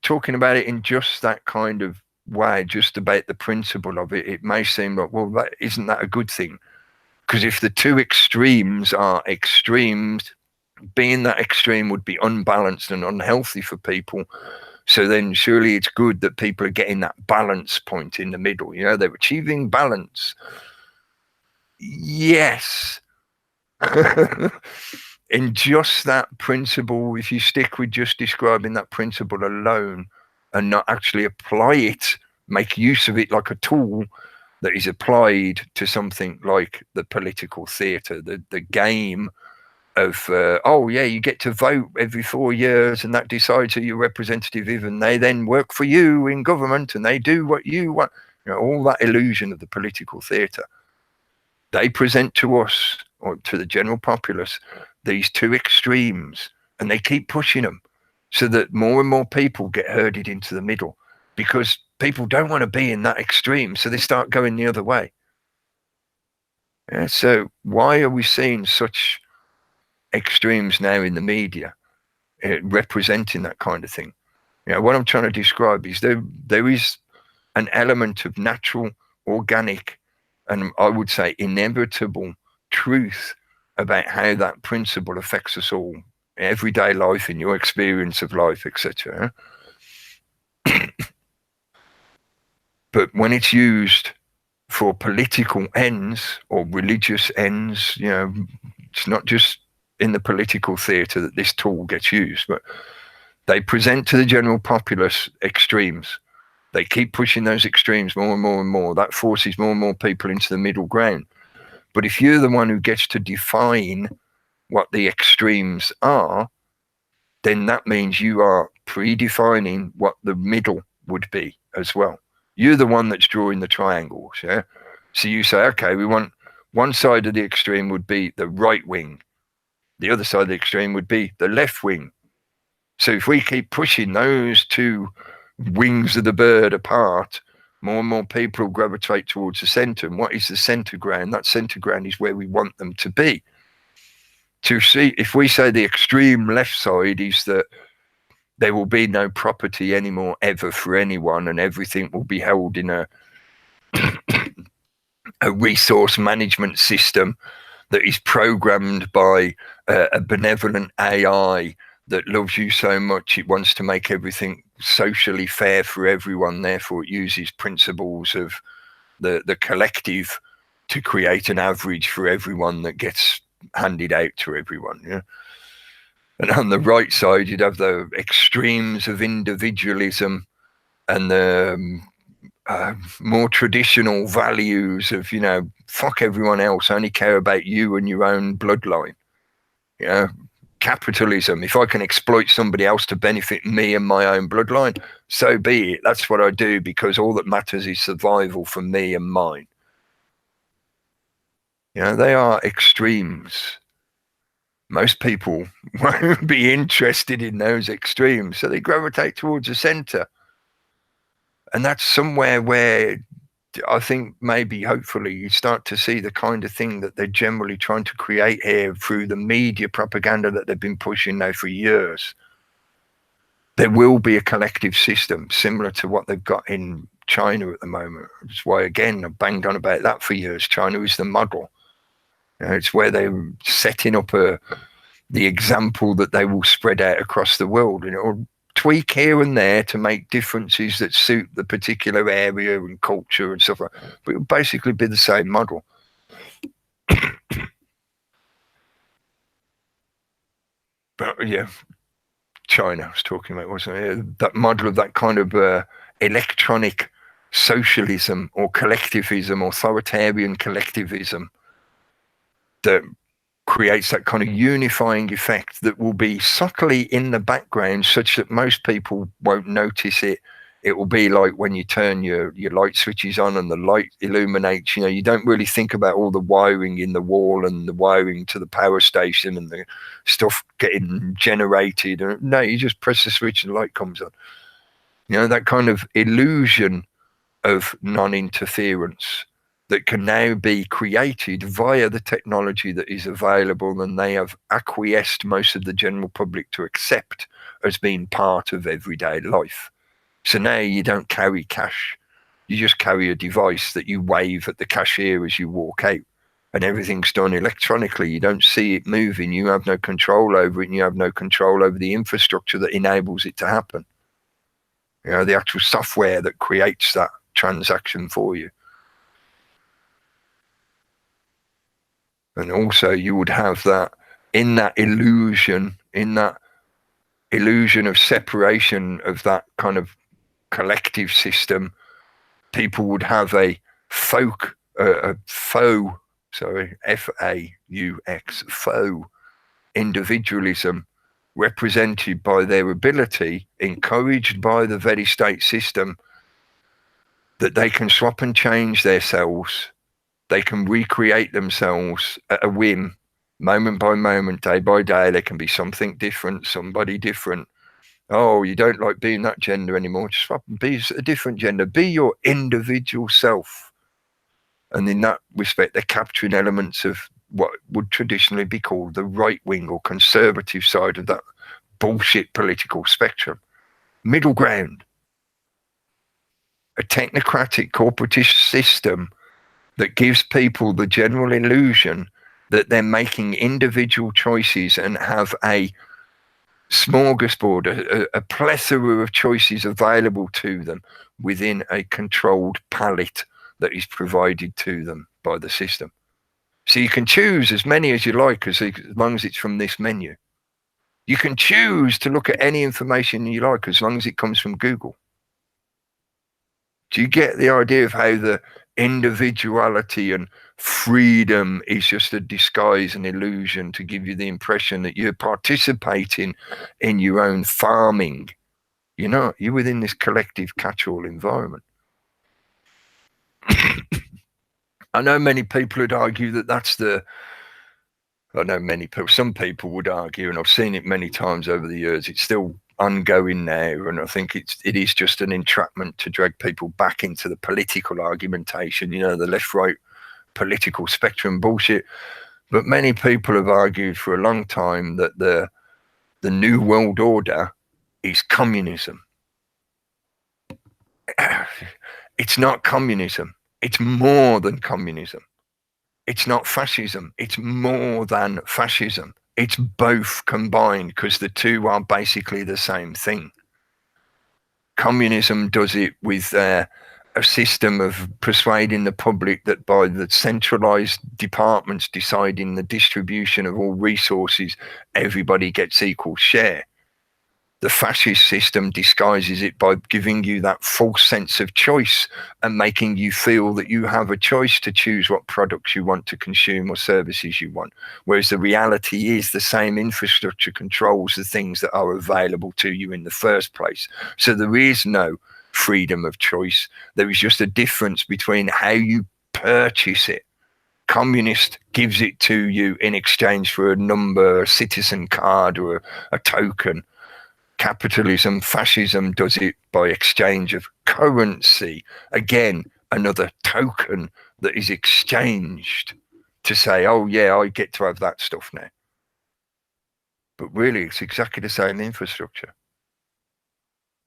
talking about it in just that kind of way, just about the principle of it, it may seem like, well, isn't that a good thing? Because if the two extremes are extremes, being that extreme would be unbalanced and unhealthy for people. So then surely it's good that people are getting that balance point in the middle. They're achieving balance. Yes. In just that principle, if you stick with just describing that principle alone and not actually apply it, make use of it like a tool that is applied to something like the political theatre, the game of, you get to vote every 4 years and that decides who your representative is, and they then work for you in government and they do what you want. All that illusion of the political theatre. They present to us, or to the general populace, these two extremes, and they keep pushing them so that more and more people get herded into the middle, because people don't want to be in that extreme, so they start going the other way. So why are we seeing such extremes now in the media representing that kind of thing? What I'm trying to describe is there is an element of natural, organic, and I would say inevitable truth about how that principle affects us all, everyday life, in your experience of life, etc. But when it's used for political ends or religious ends, it's not just in the political theatre that this tool gets used, but they present to the general populace extremes. They keep pushing those extremes more and more and more. That forces more and more people into the middle ground. But if you're the one who gets to define what the extremes are, then that means you are predefining what the middle would be as well. You're the one that's drawing the triangles. Yeah. So you say, okay, we want one side of the extreme would be the right wing. The other side of the extreme would be the left wing. So if we keep pushing those two wings of the bird apart, more and more people will gravitate towards the center. And what is the center ground? That center ground is where we want them to be. To see, if we say the extreme left side is that there will be no property anymore ever for anyone, and everything will be held in a resource management system that is programmed by a benevolent AI that loves you so much it wants to make everything socially fair for everyone. Therefore, it uses principles of the collective to create an average for everyone that gets handed out to everyone. Yeah. And on the right side, you'd have the extremes of individualism and the more traditional values of, you know, fuck everyone else, only care about you and your own bloodline. You know, capitalism. If I can exploit somebody else to benefit me and my own bloodline, so be it. That's what I do, because all that matters is survival for me and mine. You know, they are extremes. Most people won't be interested in those extremes, so they gravitate towards the center. And that's somewhere where I think maybe, hopefully, you start to see the kind of thing that they're generally trying to create here through the media propaganda that they've been pushing now for years. There will be a collective system similar to what they've got in China at the moment. That's why, again, I've banged on about that for years. China is the model. You know, it's where they're setting up the example that they will spread out across the world, and it'll tweak here and there to make differences that suit the particular area and culture and stuff like that. But it'll basically be the same model. But yeah, China I was talking about, wasn't it? That model of that kind of electronic socialism or collectivism, authoritarian collectivism, that creates that kind of unifying effect that will be subtly in the background such that most people won't notice it. It will be like when you turn your light switches on and the light illuminates, you know, you don't really think about all the wiring in the wall and the wiring to the power station and the stuff getting generated. No, you just press the switch and the light comes on. You know, that kind of illusion of non-interference that can now be created via the technology that is available, and they have acquiesced most of the general public to accept as being part of everyday life. So now you don't carry cash. You just carry a device that you wave at the cashier as you walk out, and everything's done electronically. You don't see it moving. You have no control over it, and you have no control over the infrastructure that enables it to happen. You know, the actual software that creates that transaction for you. And also you would have that in that illusion of separation of that kind of collective system, people would have a faux, F-A-U-X, faux individualism represented by their ability, encouraged by the very state system, that they can swap and change their selves. They can recreate themselves at a whim, moment by moment, day by day. They can be something different, somebody different. Oh, you don't like being that gender anymore. Just swap and be a different gender. Be your individual self. And in that respect, they're capturing elements of what would traditionally be called the right-wing or conservative side of that bullshit political spectrum. Middle ground. A technocratic corporatist system that gives people the general illusion that they're making individual choices and have a smorgasbord, a plethora of choices available to them within a controlled palette that is provided to them by the system. So you can choose as many as you like as long as it's from this menu. You can choose to look at any information you like as long as it comes from Google. Do you get the idea of how the individuality and freedom is just a disguise and illusion to give you the impression that you're participating in your own farming? You're not. You're within this collective catch-all environment. I know many people would argue that that's the... I know many people, some people would argue, and I've seen it many times over the years, it's still ongoing now, and I think it is just an entrapment to drag people back into the political argumentation, you know, the left-right political spectrum bullshit. But many people have argued for a long time that the new world order is communism. It's not communism. It's more than communism. It's not fascism. It's more than fascism. It's both combined, because the two are basically the same thing. Communism does it with a system of persuading the public that by the centralized departments deciding the distribution of all resources, everybody gets equal share. The fascist system disguises it by giving you that false sense of choice and making you feel that you have a choice to choose what products you want to consume or services you want. Whereas the reality is the same infrastructure controls the things that are available to you in the first place. So there is no freedom of choice. There is just a difference between how you purchase it. Communist gives it to you in exchange for a number, a citizen card, or a token. Capitalism, fascism does it by exchange of currency. Again, another token that is exchanged to say, oh yeah, I get to have that stuff now. But really, it's exactly the same infrastructure.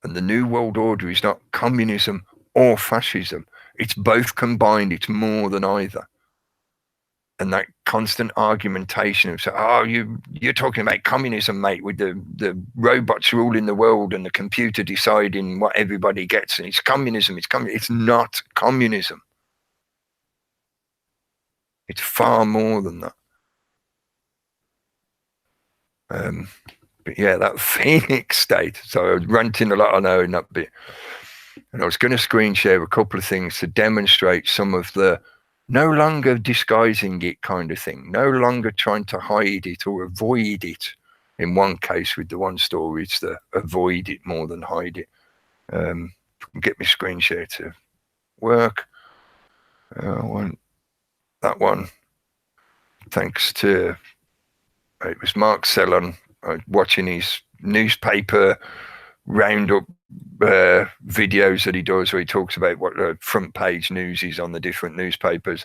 And the New World Order is not communism or fascism. It's both combined. It's more than either. And that constant argumentation of, oh, you're talking about communism, mate, with the robots ruling the world and the computer deciding what everybody gets, and it's communism. It's not communism. It's far more than that. But yeah, that Phoenix state. So I was ranting a lot, I know, in that bit. And I was going to screen share a couple of things to demonstrate some of the no longer disguising it kind of thing, no longer trying to hide it or avoid it. In one case with the one story, it's the avoid it more than hide it. Get my screen share to work. I want that one. Thanks to, it was Mark Sellon, watching his newspaper roundup videos that he does, where he talks about what the front page news is on the different newspapers.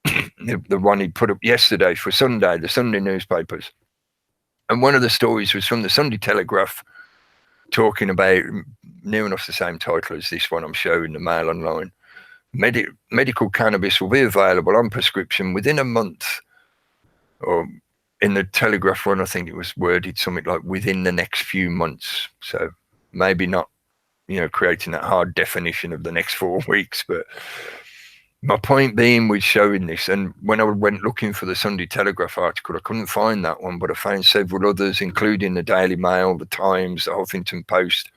The one he put up yesterday for Sunday, the Sunday newspapers. And one of the stories was from the Sunday Telegraph, talking about near enough the same title as this one I'm showing, the Mail Online. Medical cannabis will be available on prescription within a month. Or in the Telegraph one, I think it was worded something like within the next few months. So maybe not, creating that hard definition of the next 4 weeks. But my point being with showing this, and when I went looking for the Sunday Telegraph article, I couldn't find that one, but I found several others, including the Daily Mail, the Times, the Huffington Post.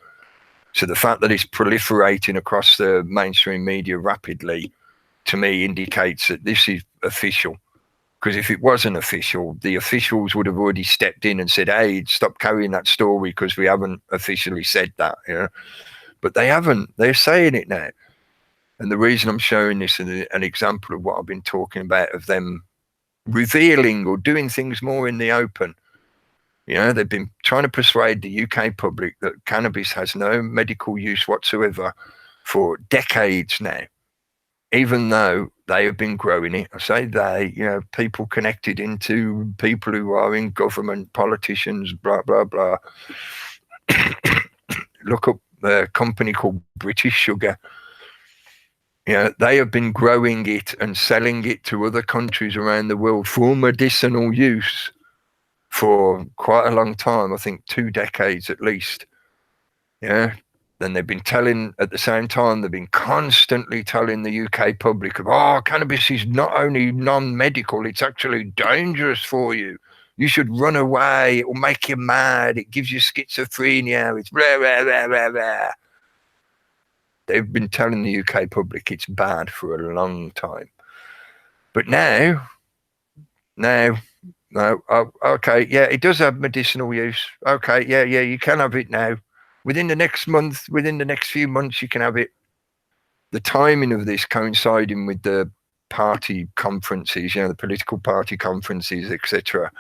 So the fact that it's proliferating across the mainstream media rapidly, to me, indicates that this is official. Because if it wasn't official, the officials would have already stepped in and said, hey, stop carrying that story because we haven't officially said that. But they haven't. They're saying it now. And the reason I'm showing this is an example of what I've been talking about, of them revealing or doing things more in the open. They've been trying to persuade the UK public that cannabis has no medical use whatsoever for decades now, even though they have been growing it. I say they, people connected into people who are in government, politicians, blah, blah, blah. Look up a company called British Sugar. They have been growing it and selling it to other countries around the world for medicinal use for quite a long time. I think 2 decades at least. Then they've been telling, at the same time, they've been constantly telling the UK public of, cannabis is not only non-medical, it's actually dangerous for you. You should run away. It will make you mad. It gives you schizophrenia. It's blah, blah, blah, blah, blah. They've been telling the UK public it's bad for a long time. But now, no, okay, yeah, it does have medicinal use. Okay, yeah, you can have it now. Within the next month, within the next few months, you can have it. The timing of this coinciding with the party conferences, the political party conferences, etc.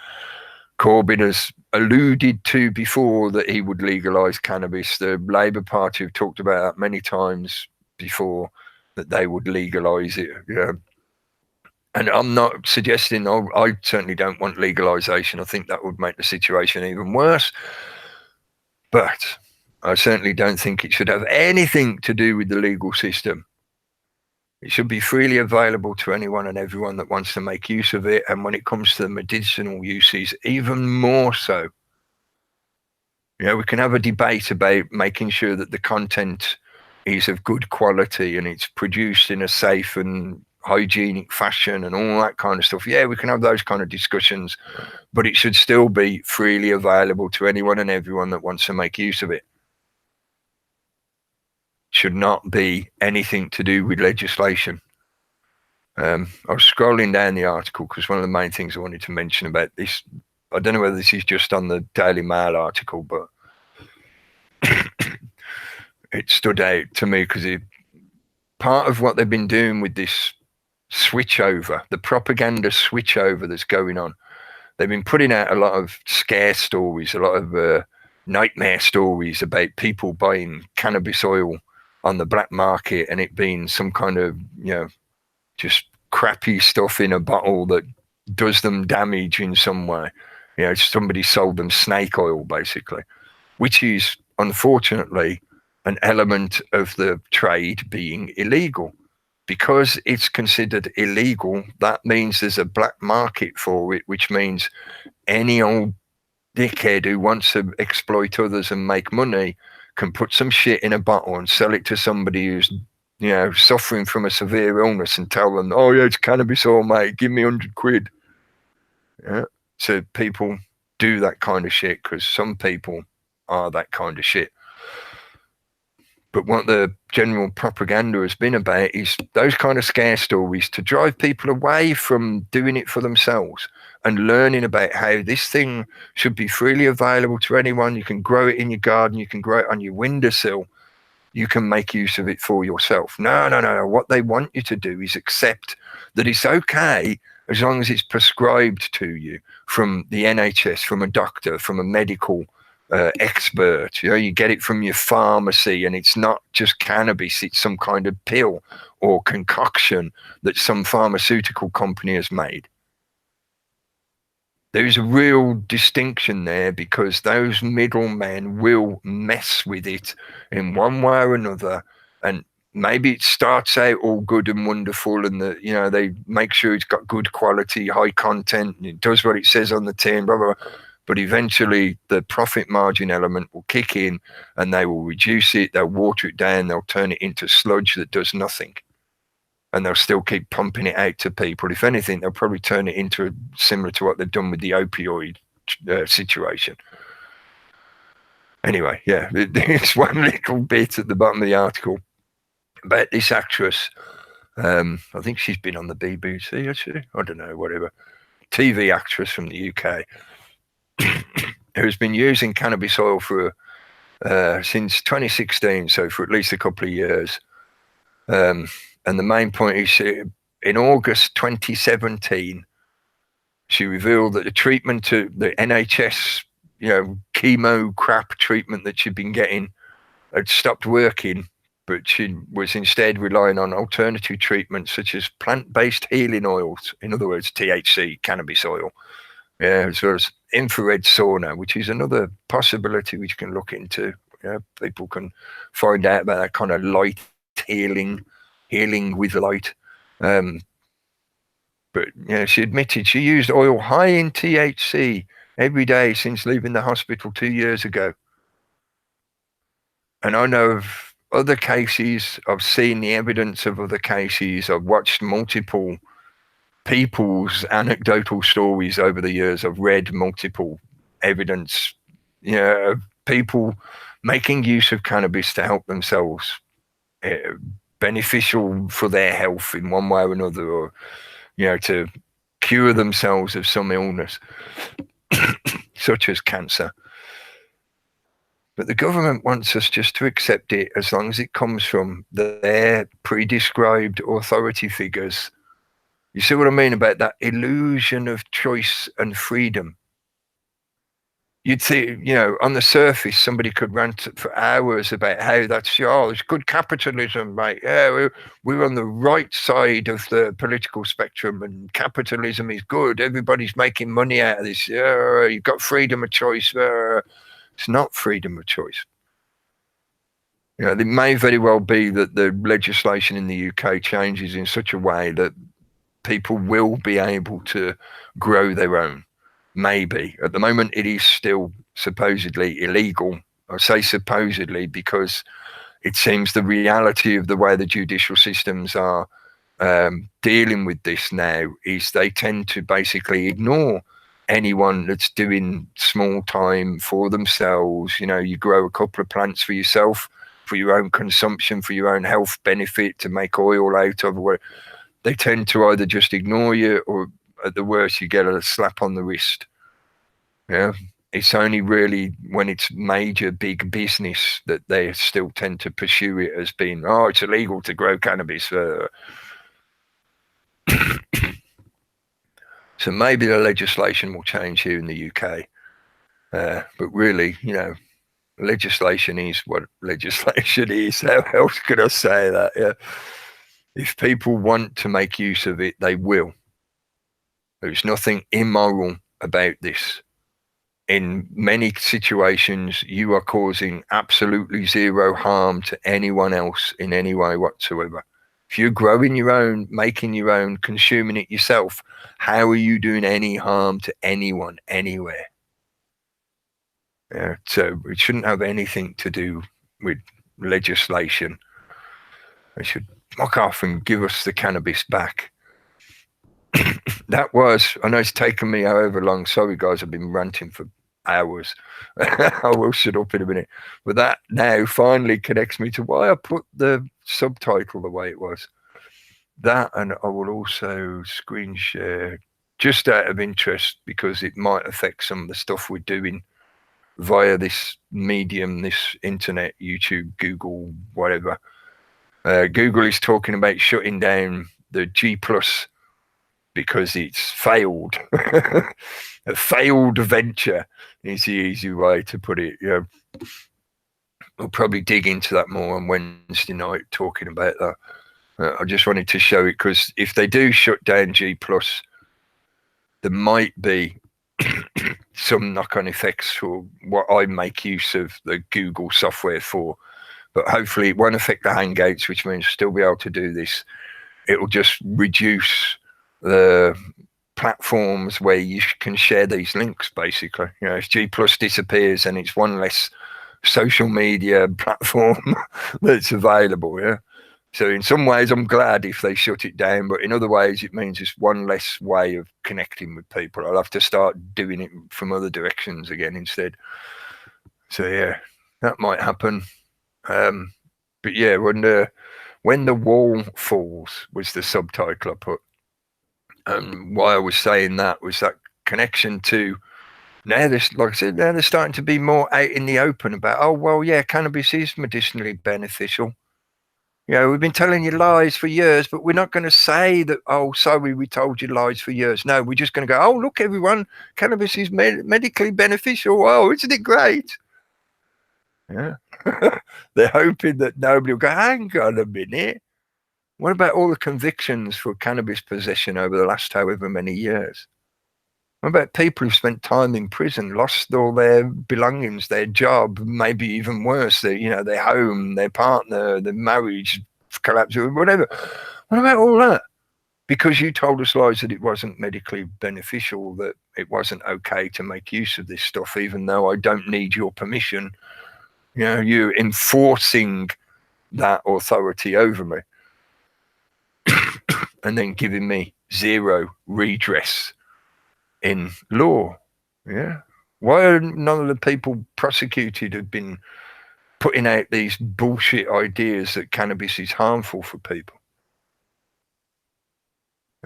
Corbyn has alluded to before that he would legalise cannabis. The Labour Party have talked about that many times before, that they would legalise it. And I'm not suggesting, I certainly don't want legalisation. I think that would make the situation even worse. But I certainly don't think it should have anything to do with the legal system. It should be freely available to anyone and everyone that wants to make use of it. And when it comes to the medicinal uses, even more so. We can have a debate about making sure that the content is of good quality and it's produced in a safe and hygienic fashion and all that kind of stuff. Yeah, we can have those kind of discussions, but it should still be freely available to anyone and everyone that wants to make use of it. Should not be anything to do with legislation. I was scrolling down the article because one of the main things I wanted to mention about this, I don't know whether this is just on the Daily Mail article, but it stood out to me because part of what they've been doing with this switchover, the propaganda switchover that's going on, they've been putting out a lot of scare stories, a lot of nightmare stories about people buying cannabis oil on the black market and it being some kind of, just crappy stuff in a bottle that does them damage in some way. Somebody sold them snake oil, basically, which is unfortunately an element of the trade being illegal. Because it's considered illegal, that means there's a black market for it, which means any old dickhead who wants to exploit others and make money can put some shit in a bottle and sell it to somebody who's suffering from a severe illness and tell them, oh yeah, it's cannabis oil, mate, give me 100 quid. So people do that kind of shit because some people are that kind of shit. But what the general propaganda has been about is those kind of scare stories to drive people away from doing it for themselves and learning about how this thing should be freely available to anyone. You can grow it in your garden. You can grow it on your windowsill. You can make use of it for yourself. No. What they want you to do is accept that it's okay as long as it's prescribed to you from the NHS, from a doctor, from a medical expert. You get it from your pharmacy and it's not just cannabis, it's some kind of pill or concoction that some pharmaceutical company has made. There's a real distinction there because those middlemen will mess with it in one way or another. And maybe it starts out all good and wonderful and they make sure it's got good quality, high content, and it does what it says on the tin, blah, blah, blah. But eventually the profit margin element will kick in and they will reduce it, they'll water it down, they'll turn it into sludge that does nothing. And they'll still keep pumping it out to people. If anything, they'll probably turn it into similar to what they've done with the opioid situation. Anyway, yeah, it's one little bit at the bottom of the article about this actress. I think she's been on the BBC, actually. I don't know, whatever. TV actress from the UK. Who's been using cannabis oil for since 2016, so for at least a couple of years. And the main point is in August 2017, she revealed that the treatment to the NHS, chemo crap treatment that she'd been getting had stopped working, but she was instead relying on alternative treatments such as plant-based healing oils, in other words, THC, cannabis oil. As well as infrared sauna, which is another possibility which you can look into. People can find out about that kind of light healing with light. But she admitted she used oil high in THC every day since leaving the hospital 2 years ago. And I know of other cases, I've seen the evidence of other cases, I've watched multiple people's anecdotal stories over the years. I've read multiple evidence, of people making use of cannabis to help themselves, beneficial for their health in one way or another, or to cure themselves of some illness, such as cancer. But the government wants us just to accept it as long as it comes from their pre-described authority figures. You see what I mean about that illusion of choice and freedom? you'd see, you know, on the surface, somebody could rant for hours about how that's, oh, it's good capitalism, mate. Yeah, we're on the right side of the political spectrum, and capitalism is good. Everybody's making money out of this. Yeah, you've got freedom of choice. It's not freedom of choice. You know, it may very well be that the legislation in the UK changes in such a way that people will be able to grow their own. Maybe. At the moment, it is still supposedly illegal. I say supposedly because it seems the reality of the way the judicial systems are dealing with this now is they tend to basically ignore anyone that's doing small time for themselves. You know, you grow a couple of plants for yourself, for your own consumption, for your own health benefit, to make oil out of. They tend to either just ignore you, or at the worst, you get a slap on the wrist. Yeah. It's only really when it's major big business that they still tend to pursue it as being, oh, it's illegal to grow cannabis. So maybe the legislation will change here in the UK. But really, you know, legislation is what legislation is. How else could I say that? Yeah. If people want to make use of it, they will. There's nothing immoral about this. In many situations, you are causing absolutely zero harm to anyone else in any way whatsoever. If you're growing your own, making your own, consuming it yourself, how are you doing any harm to anyone anywhere? Yeah, so it shouldn't have anything to do with legislation. They should knock off and give us the cannabis back. That was, I know it's taken me however long. Sorry, guys, I've been ranting for hours. I will shut up in a minute. But that now finally connects me to why I put the subtitle the way it was. That, and I will also screen share just out of interest because it might affect some of the stuff we're doing via this medium, this internet, YouTube, Google, whatever. Google is talking about shutting down the G Plus because it's failed. A failed venture is the easy way to put it. You know, we'll probably dig into that more on Wednesday night, talking about that. I just wanted to show it because if they do shut down G Plus, there might be some knock-on effects for what I make use of the Google software for. But hopefully it won't affect the Hangouts, which means still be able to do this. It'll just reduce the platforms where you can share these links, basically. You know, if G Plus disappears, and it's one less social media platform that's available. Yeah. So in some ways, I'm glad if they shut it down, but in other ways, it means it's one less way of connecting with people. I'll have to start doing it from other directions again instead. So yeah, that might happen. But yeah, when the wall falls was the subtitle I put. And why I was saying that was that connection to now this, like I said, now they're starting to be more out in the open about, oh, well, yeah, cannabis is medicinally beneficial. You know, we've been telling you lies for years, but we're not going to say that, oh, sorry, we told you lies for years. No, we're just going to go, oh, look, everyone, cannabis is medically beneficial. Oh, isn't it great? Yeah. They're hoping that nobody will go, hang on a minute. What about all the convictions for cannabis possession over the last however many years? What about people who've spent time in prison, lost all their belongings, their job, maybe even worse, their home, their partner, their marriage collapsed, whatever. What about all that? Because you told us lies that it wasn't medically beneficial, that it wasn't okay to make use of this stuff, even though I don't need your permission. You know, you're enforcing that authority over me and then giving me zero redress in law. Yeah. Why are none of the people prosecuted who've been putting out these bullshit ideas that cannabis is harmful for people?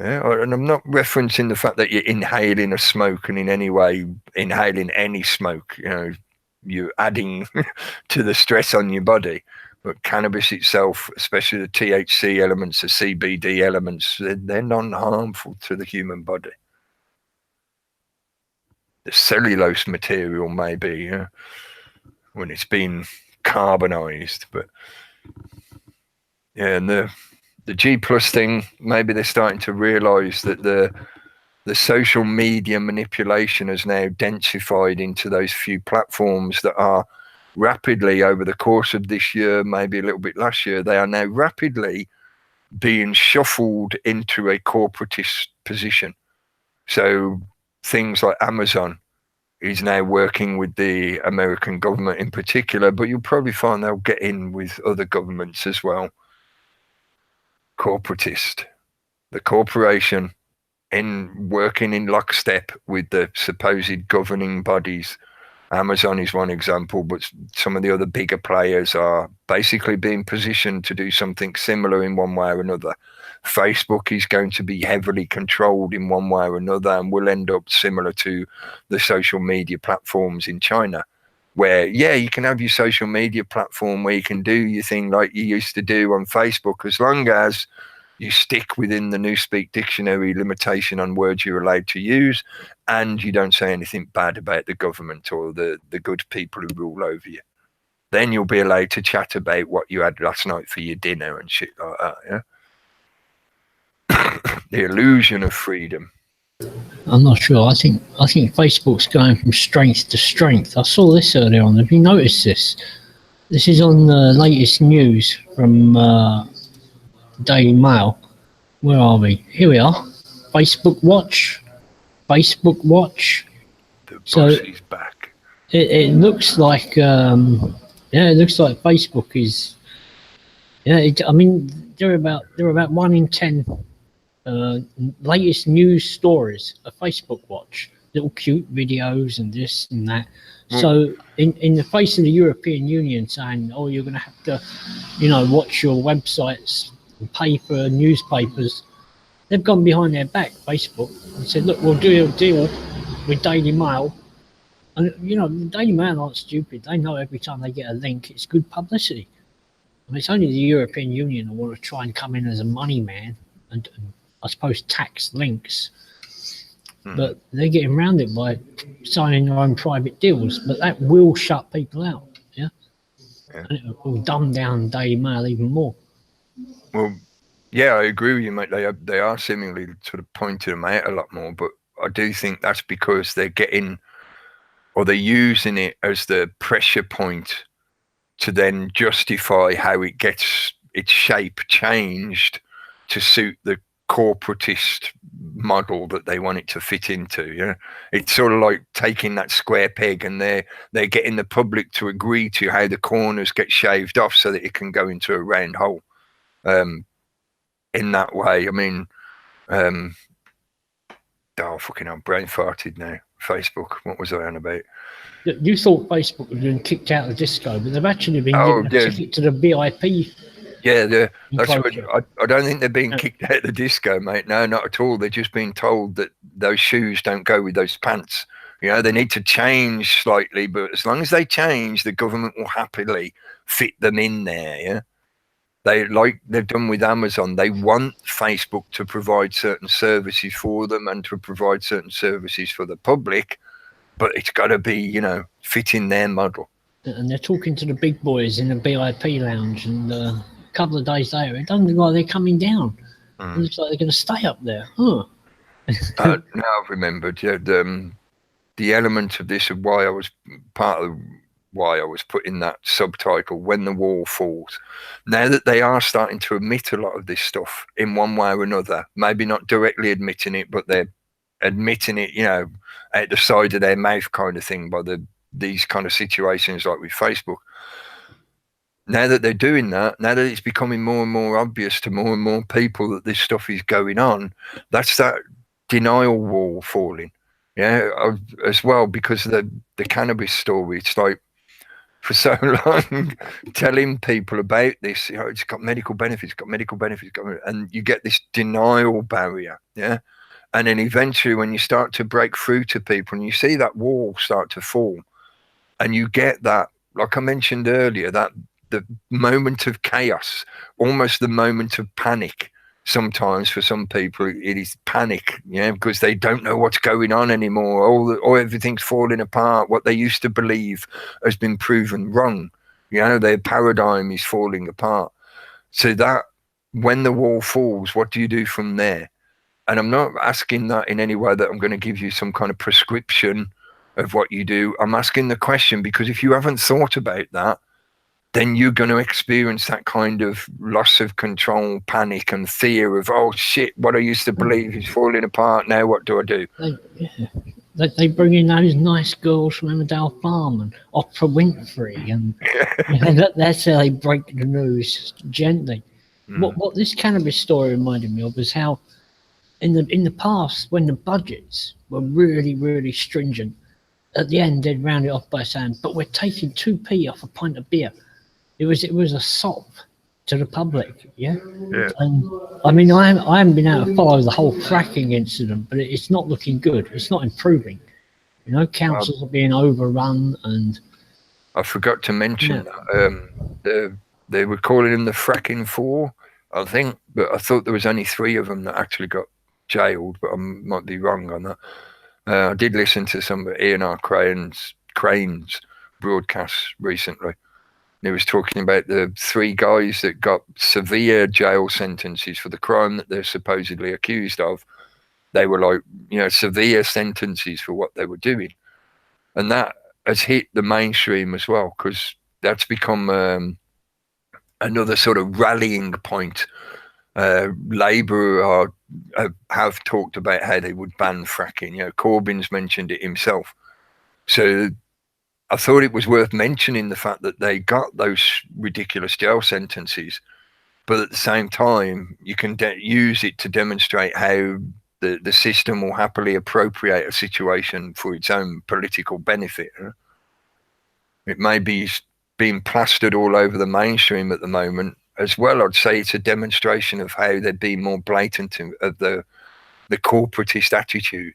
Yeah, and I'm not referencing the fact that you're inhaling a smoke and in any way inhaling any smoke, you know, you're adding to the stress on your body. But cannabis itself, especially the THC elements, the CBD elements, they're non-harmful to the human body. the cellulose material, maybe, when it's been carbonized. But yeah, and the G plus thing, maybe they're starting to realize that the social media manipulation has now densified into those few platforms that are rapidly, over the course of this year, maybe a little bit last year, they are now rapidly being shuffled into a corporatist position. So things like Amazon is now working with the American government in particular, but you'll probably find they'll get in with other governments as well. Corporatist, the corporation, in working in lockstep with the supposed governing bodies. Amazon is one example, but some of the other bigger players are basically being positioned to do something similar in one way or another. Facebook is going to be heavily controlled in one way or another, and will end up similar to the social media platforms in China, where, yeah, you can have your social media platform where you can do your thing like you used to do on Facebook, as long as you stick within the Newspeak dictionary limitation on words you're allowed to use, and you don't say anything bad about the government or the good people who rule over you. Then you'll be allowed to chat about what you had last night for your dinner and shit like that, yeah? The illusion of freedom. I'm not sure. I think Facebook's going from strength to strength. I saw this earlier on. Have you noticed this? This is on the latest news from Daily Mail. Where are we? Here we are. Facebook Watch. Facebook Watch. The So boss is back. it looks like it looks like Facebook is I mean they're about 1 in 10 latest news stories a Facebook Watch, little cute videos and this and that. So in the face of the European Union saying, oh, you're going to have to, watch your websites and pay for newspapers, they've gone behind their back, Facebook, and said, look, we'll do a deal with Daily Mail. And, the Daily Mail aren't stupid. They know every time they get a link, it's good publicity. I mean, it's only the European Union that want to try and come in as a money man and I suppose tax links. But they're getting around it by signing their own private deals. But that will shut people out, yeah? And it will dumb down Daily Mail even more. Well, yeah, I agree with you, mate. They are seemingly sort of pointing them out a lot more, but I do think that's because they're getting, or they're using it as the pressure point to then justify how it gets its shape changed to suit the corporatist model that they want it to fit into. Yeah, it's sort of like taking that square peg and they're getting the public to agree to how the corners get shaved off so that it can go into a round hole. In that way, I mean, oh fucking hell, brain farted now. Facebook, what was I on about? You thought Facebook had been kicked out of the disco, but they've actually been given a ticket to the VIP. Yeah, that's what, I don't think they're being kicked out of the disco, mate. No, not at all. They're just being told that those shoes don't go with those pants. They need to change slightly, but as long as they change, the government will happily fit them in there, yeah? Like they've done with Amazon, they want Facebook to provide certain services for them and to provide certain services for the public, but it's got to be, fit in their model. And they're talking to the big boys in the VIP lounge, and a couple of days later, it doesn't look like they're coming down. It looks like they're going to stay up there. Huh. Now I've remembered, yeah, the element of this, of why I was part of why I was putting that subtitle, When the Wall Falls. Now that they are starting to admit a lot of this stuff in one way or another, maybe not directly admitting it, but they're admitting it, out the side of their mouth kind of thing by these kind of situations like with Facebook. Now that they're doing that, now that it's becoming more and more obvious to more and more people that this stuff is going on, that's that denial wall falling. Yeah, as well, because of the cannabis story. It's like, for so long, telling people about this, it's got medical benefits, and you get this denial barrier, yeah? And then eventually when you start to break through to people and you see that wall start to fall, and you get that, like I mentioned earlier, that the moment of chaos, almost the moment of panic, sometimes for some people it is panic, because they don't know what's going on anymore. All everything's falling apart. What they used to believe has been proven wrong. Their paradigm is falling apart. So that when the wall falls, what do you do from there? And I'm not asking that in any way that I'm going to give you some kind of prescription of what you do. I'm asking the question because if you haven't thought about that, then you're going to experience that kind of loss of control, panic and fear of, oh shit, what I used to believe is falling apart. Now what do I do? They bring in those nice girls from Emmerdale Farm and Oprah Winfrey, and that's how they break the news gently. What this cannabis story reminded me of was how in the past, when the budgets were really, really stringent, at the end they'd round it off by saying, but we're taking 2p off a pint of beer. It was a sop to the public, yeah. And I mean, I haven't been able to follow the whole fracking incident, but it's not looking good. It's not improving. Councils are being overrun, and I forgot to mention they were calling them the fracking four, I think, but I thought there was only 3 of them that actually got jailed, but I might be wrong on that. I did listen to some of Ian Crane's broadcasts recently. He was talking about the 3 guys that got severe jail sentences for the crime that they're supposedly accused of. They were like, severe sentences for what they were doing. And that has hit the mainstream as well, because that's become another sort of rallying point. Labour have talked about how they would ban fracking. Corbyn's mentioned it himself. So I thought it was worth mentioning the fact that they got those ridiculous jail sentences, but at the same time, you can use it to demonstrate how the system will happily appropriate a situation for its own political benefit. It may be being plastered all over the mainstream at the moment as well. I'd say it's a demonstration of how they're being more blatant of the corporatist attitude.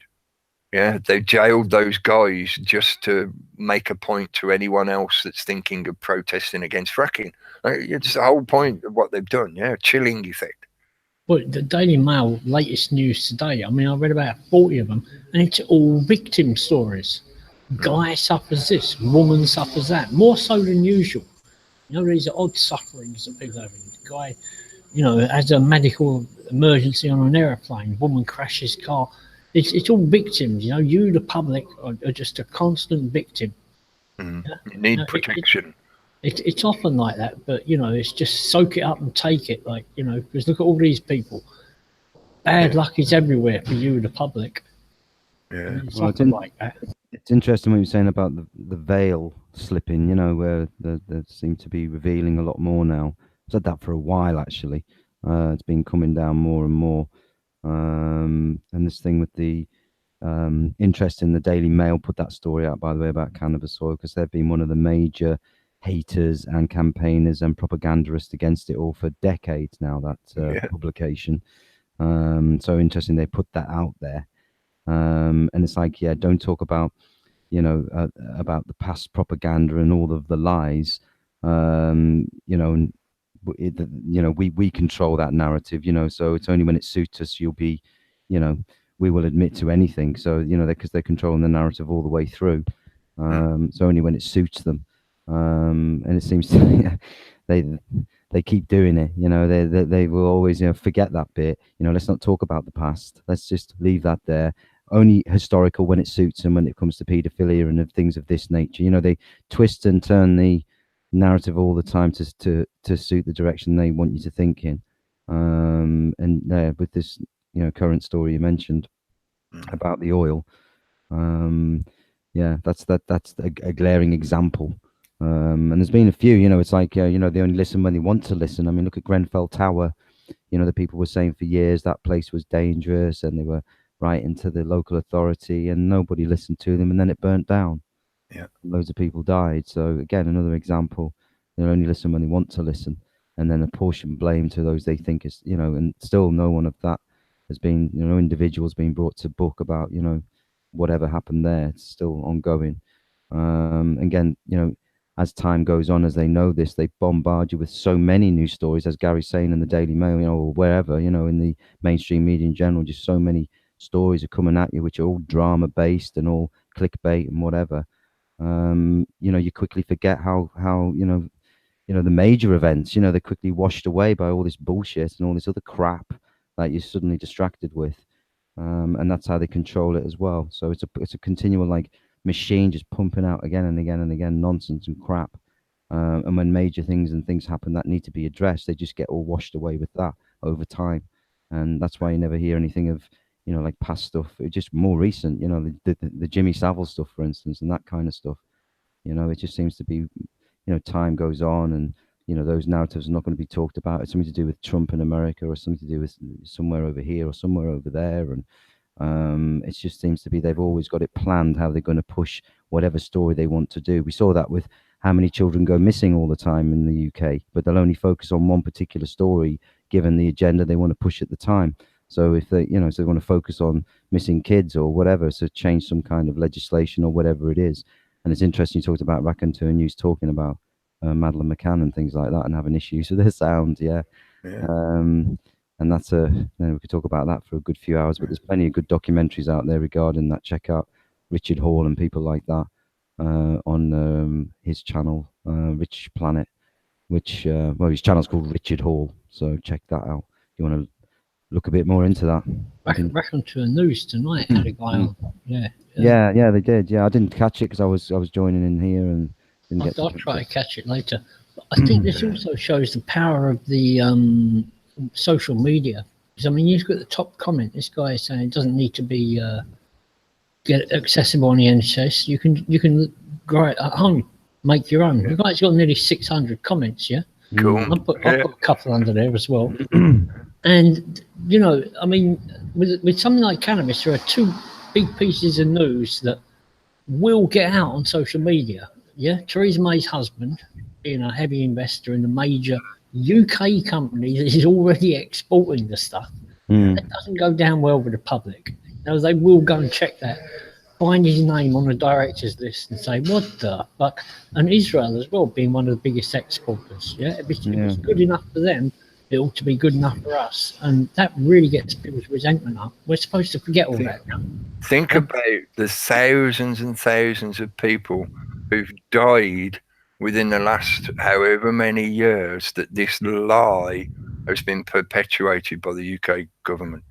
Yeah, they jailed those guys just to make a point to anyone else that's thinking of protesting against fracking. It's the whole point of what they've done. Yeah, chilling effect. Well, the Daily Mail latest news today, I mean, I read about 40 of them, and it's all victim stories. Guy suffers this, woman suffers that, more so than usual. These are odd sufferings that people have. The guy, has a medical emergency on an aeroplane, woman crashes car. It's all victims, you, the public, are just a constant victim. You need protection. It's often like that, but, it's just soak it up and take it. Because look at all these people. Bad luck is everywhere for you, the public. Yeah. It's often like that. It's interesting what you're saying about the veil slipping, where they seem to be revealing a lot more now. I've said that for a while, actually. It's been coming down more and more. And this thing with the interest in the Daily Mail put that story out, by the way, about cannabis oil, because they've been one of the major haters and campaigners and propagandists against it all for decades now, that publication. So interesting they put that out there. And it's like, don't talk about, about the past propaganda and all of the lies. We control that narrative, so it's only when it suits us you'll be, we will admit to anything. So, because they're controlling the narrative all the way through. So only when it suits them. And it seems to they keep doing it, they will always, forget that bit, let's not talk about the past. Let's just leave that there. Only historical when it suits them, when it comes to paedophilia and things of this nature. They twist and turn the narrative all the time to suit the direction they want you to think in. And with this, current story you mentioned about the oil, that's a glaring example. And there's been a few, it's like, they only listen when they want to listen. I mean, look at Grenfell Tower. The people were saying for years that place was dangerous, and they were writing to the local authority, and nobody listened to them, and then it burnt down. Yeah, loads of people died. So again, another example. They'll only listen when they want to listen, and then apportion blame to those they think is, and still no one of that has been, individuals being brought to book about, whatever happened there. It's still ongoing. Again, as time goes on, as they know this, they bombard you with so many news stories, as Gary's saying in the Daily Mail, or wherever, in the mainstream media in general, just so many stories are coming at you, which are all drama based and all clickbait and whatever. You quickly forget how the major events, they're quickly washed away by all this bullshit and all this other crap that you're suddenly distracted with. And that's how they control it as well. So it's a continual machine just pumping out again and again and again nonsense and crap. And when major things happen that need to be addressed, they just get all washed away with that over time. And that's why you never hear anything of past stuff. It's just more recent, the Jimmy Savile stuff, for instance, and that kind of stuff. It just seems to be, time goes on and those narratives are not going to be talked about. It's something to do with Trump in America, or something to do with somewhere over here or somewhere over there. And it just seems to be they've always got it planned how they're going to push whatever story they want to do. We saw that with how many children go missing all the time in the UK, but they'll only focus on one particular story given the agenda they want to push at the time. So if they, so they want to focus on missing kids or whatever, so change some kind of legislation or whatever it is. And it's interesting you talked about Raconteur News talking about Madeleine McCann and things like that, and having issues with their sound. Yeah. And that's we could talk about that for a good few hours, but there's plenty of good documentaries out there regarding that. Check out Richard Hall and people like that on his channel, Rich Planet, which his channel's called Richard Hall, so check that out if you want to look a bit more into that. Raconteur News tonight had a guy on. Yeah, they did. Yeah, I didn't catch it because I was joining in here and didn't get. I'll try to catch it later. But I think this also shows the power of the social media. Because I mean, you've got the top comment. This guy is saying it doesn't need to be get accessible on the NHS. You can grow it at home, make your own. The guy's got nearly 600 comments. Yeah. Cool. I'll put a couple under there as well. And I mean, with something like cannabis, there are two big pieces of news that will get out on social media. Yeah, Theresa May's husband, being a heavy investor in a major UK company that is already exporting the stuff. That doesn't go down well with the public. Now they will go and check that, find his name on the directors list and say, what the fuck? And Israel as well, being one of the biggest exporters. Yeah, if it's good enough for them, it ought to be good enough for us. And that really gets people's resentment up. We're supposed to forget all that now. Think about the thousands and thousands of people who've died within the last however many years that this lie has been perpetuated by the UK government.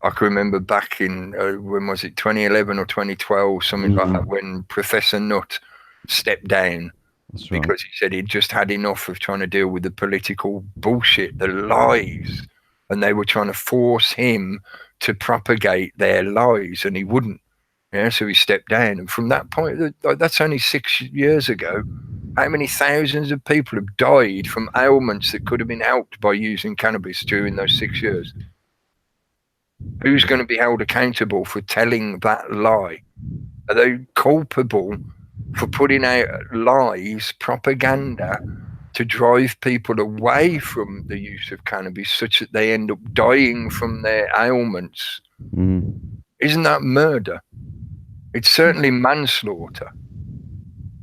I can remember back in, when was it, 2011 or 2012, something like that, when Professor Nutt stepped down. That's because right. He said he'd just had enough of trying to deal with the political bullshit, the lies, and they were trying to force him to propagate their lies, and he wouldn't. Yeah, so he stepped down. And from that point, that's only 6 years ago. How many thousands of people have died from ailments that could have been helped by using cannabis during those 6 years? Who's going to be held accountable for telling that lie? Are they culpable for putting out lies, propaganda, to drive people away from the use of cannabis such that they end up dying from their ailments? Isn't that murder? It's certainly manslaughter.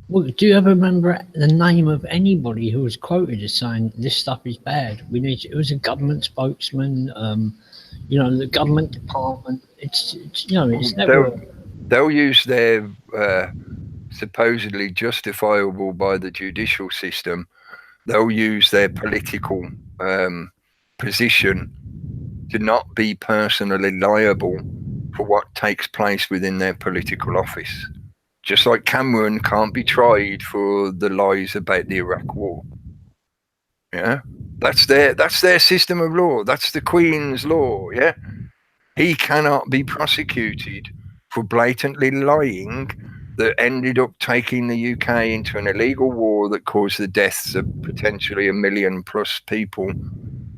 Well, do you ever remember the name of anybody who was quoted as saying this stuff is bad? It was a government spokesman, the government department. It's never. They'll use their supposedly justifiable by the judicial system. They'll use their political position to not be personally liable for what takes place within their political office. Just like Cameron can't be tried for the lies about the Iraq War. Yeah, that's their system of law. That's the Queen's law. Yeah, he cannot be prosecuted for blatantly lying that ended up taking the UK into an illegal war that caused the deaths of potentially 1 million plus people.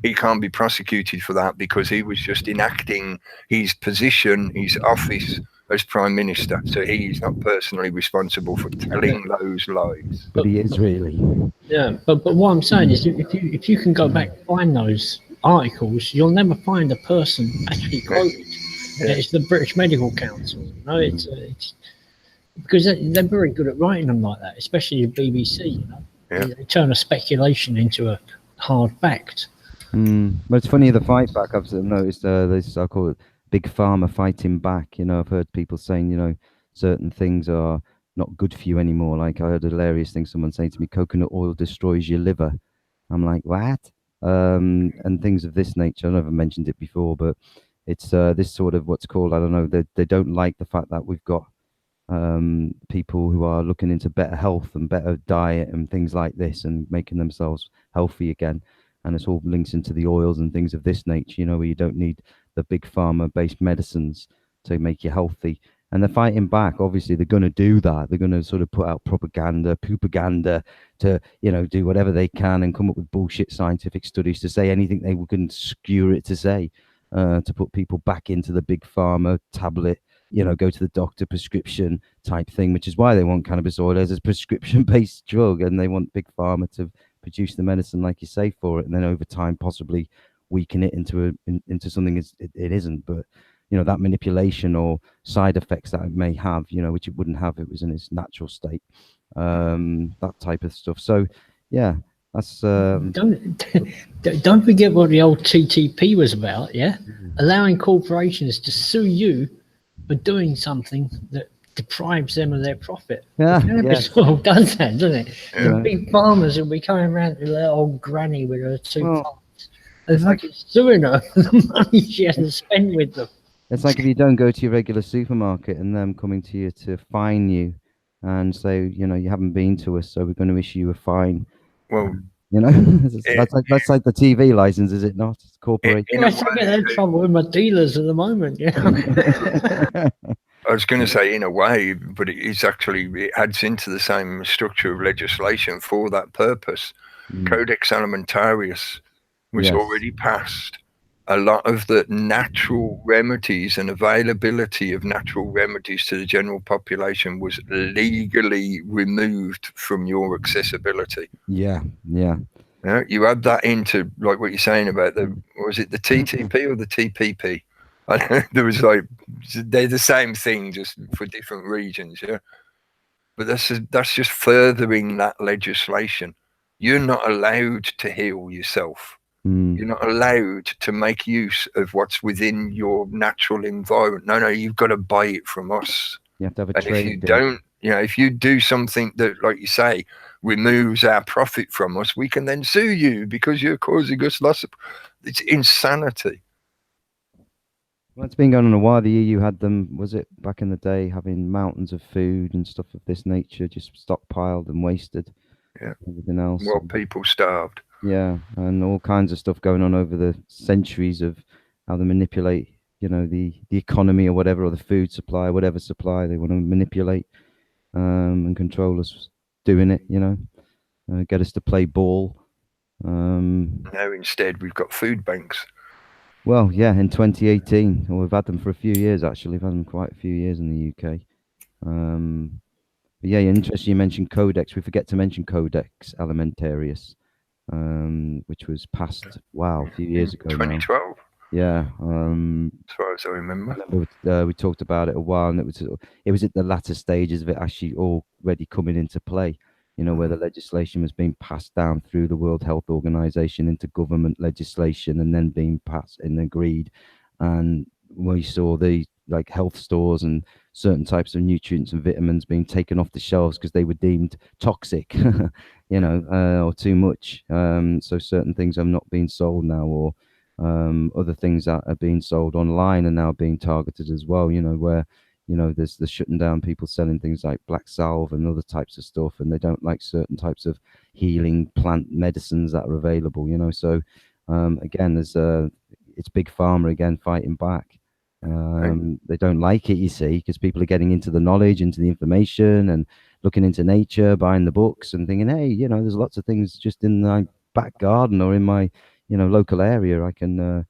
He can't be prosecuted for that because he was just enacting his position, his office as Prime Minister. So he's not personally responsible for telling those lies. But he is really. Yeah, but what I'm saying is if you can go back and find those articles, you'll never find a person actually quoted. Yeah. It's the British Medical Council. No, it's because they're very good at writing them like that, especially the BBC. You know, Yeah. they turn a speculation into a hard fact. But it's funny, the fight back. I've noticed this. I call it big pharma fighting back. You know, I've heard people saying, you know, certain things are not good for you anymore. Like I heard a hilarious thing, someone saying to me, coconut oil destroys your liver. I'm like, what? And things of this nature. I never mentioned it before, but it's this sort of what's called, I don't know, they don't like the fact that we've got people who are looking into better health and better diet and things like this and making themselves healthy again. And it's all links into the oils and things of this nature, you know, where you don't need the big pharma based medicines to make you healthy. And they're fighting back. Obviously, they're going to do that. They're going to sort of put out propaganda to, you know, do whatever they can and come up with bullshit scientific studies to say anything they can skewer it to say, to put people back into the big pharma tablet, you know, go to the doctor prescription type thing, which is why they want cannabis oil as a prescription based drug, and they want big pharma to produce the medicine, like you say, for it, and then over time possibly weaken it into something it isn't. But you know, that manipulation or side effects that it may have, you know, which it wouldn't have if it was in its natural state, that type of stuff. So yeah, that's Don't forget what the old TTP was about. Yeah, allowing corporations to sue you for doing something that deprives them of their profit. Yeah, Cannabis oil does that, doesn't it? Yeah. The big farmers will be coming around to their old granny with her two Well, plants and fucking suing her for the money she hasn't spent with them. it's like if you don't go to your regular supermarket and them coming to you to fine you and say, you know, you haven't been to us, so we're going to issue you a fine. Well, You know, that's like the TV license, is it not? It's corporate. in a I get that way, trouble with my dealers at the moment. Yeah. I was going to say in a way, but it adds into the same structure of legislation for that purpose. Codex Alimentarius was Yes. already passed. A lot of the natural remedies and availability of natural remedies to the general population was legally removed from your accessibility. Yeah. Yeah, you add that into like what you're saying about was it the TTP or the TPP? There was like they're the same thing just for different regions, yeah. But that's just furthering that legislation. You're not allowed to heal yourself. You're not allowed to make use of what's within your natural environment. No, you've got to buy it from us. You have to have a And trade. if you don't, you know, if you do something that, like you say, removes our profit from us, we can then sue you because you're causing us loss of. It's insanity. Well, it's been going on a while. The EU had them, was it back in the day, having mountains of food and stuff of this nature just stockpiled and wasted. Yeah. Everything else. Well, people starved. Yeah, and all kinds of stuff going on over the centuries of how they manipulate, you know, the economy or whatever, or the food supply, whatever supply they want to manipulate and control us doing it, you know, get us to play ball. Now instead we've got food banks. Well, yeah, in 2018, or we've had them for a few years actually. We've had them quite a few years in the UK. But yeah, interesting. You mentioned Codex. We forget to mention Codex Alimentarius, which was passed a few years ago. 2012. Now. Yeah. As far as I remember. We talked about it a while, and it was at the latter stages of it actually already coming into play. You know, where the legislation was being passed down through the World Health Organization into government legislation, and then being passed and agreed. And we saw the like health stores and certain types of nutrients and vitamins being taken off the shelves because they were deemed toxic, you know, or too much. So certain things are not being sold now, or other things that are being sold online are now being targeted as well. You know, where you know there's the shutting down people selling things like black salve and other types of stuff, and they don't like certain types of healing plant medicines that are available. You know, so again, it's big pharma again fighting back. They don't like it, you see, because people are getting into the knowledge, into the information, and looking into nature, buying the books, and thinking, hey, you know, there's lots of things just in my back garden or in my, you know, local area I can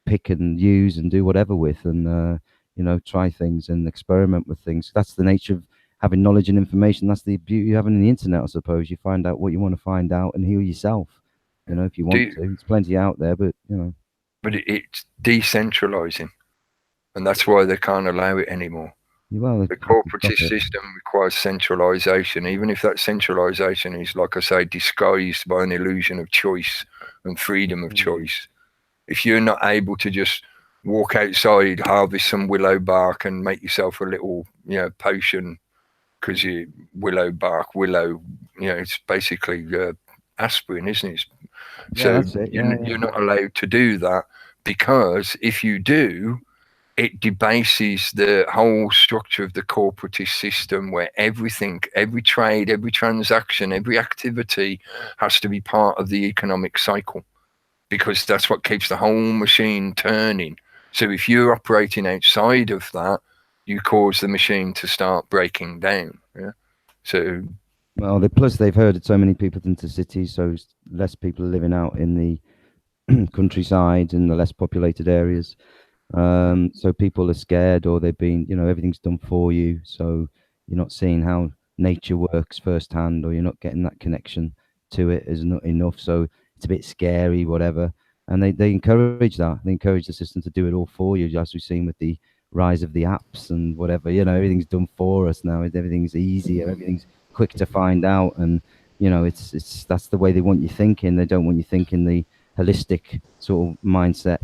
pick and use and do whatever with, and you know, try things and experiment with things. That's the nature of having knowledge and information. That's the beauty of having the internet, I suppose. You find out what you want to find out and heal yourself. You know, if you want to. There's plenty out there, but you know. But it's decentralizing. And that's why they can't allow it anymore. Well, The corporatist system requires centralization, even if that centralization is, like I say, disguised by an illusion of choice and freedom of choice. If you're not able to just walk outside, harvest some willow bark and make yourself a little, potion, because you willow bark, it's basically aspirin, isn't it? So that's it. you're not allowed to do that, because if you do, it debases the whole structure of the corporatist system, where everything, every trade, every transaction, every activity has to be part of the economic cycle, because that's what keeps the whole machine turning. So if you're operating outside of that, you cause the machine to start breaking down. Yeah. So well, plus they've herded so many people into cities, so less people are living out in the countryside and the less populated areas. So people are scared, or they've been, everything's done for you. So you're not seeing how nature works firsthand, or you're not getting that connection to it is not enough. So it's a bit scary, whatever. And they encourage that. They encourage the system to do it all for you, as we've seen with the rise of the apps and whatever. Everything's done for us now. Everything's easier. Everything's quick to find out. And, it's that's the way they want you thinking. They don't want you thinking the holistic sort of mindset,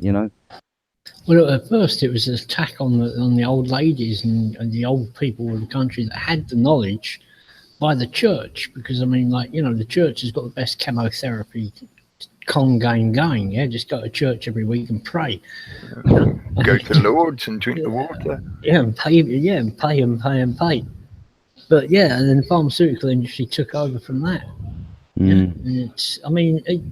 Well, at first it was an attack on the old ladies and the old people of the country that had the knowledge by the church, because the church has got the best chemotherapy con game going. Yeah, just go to church every week and pray. Go to Lord's and drink the water. Yeah, and pay. Yeah, and pay and pay and pay. But yeah, and then the pharmaceutical industry took over from that. Yeah, and it's.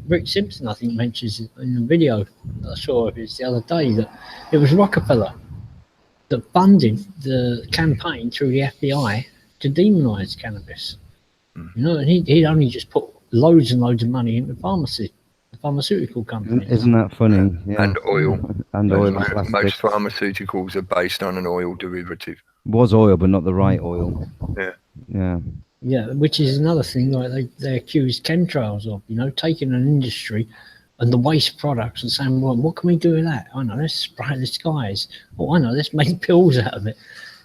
Rick Simpson, I think, mentions in the video that I saw of his the other day that it was Rockefeller that funded the campaign through the FBI to demonize cannabis. And he'd only just put loads and loads of money into the pharmaceutical companies. Isn't that funny? Yeah. And oil. And oil. Most pharmaceuticals are based on an oil derivative. Was oil, but not the right oil. Yeah. Yeah, which is another thing. Like they accused chemtrails of, taking an industry and the waste products and saying, well, what can we do with that? I know, let's spray the skies. Oh, I know, let's make pills out of it.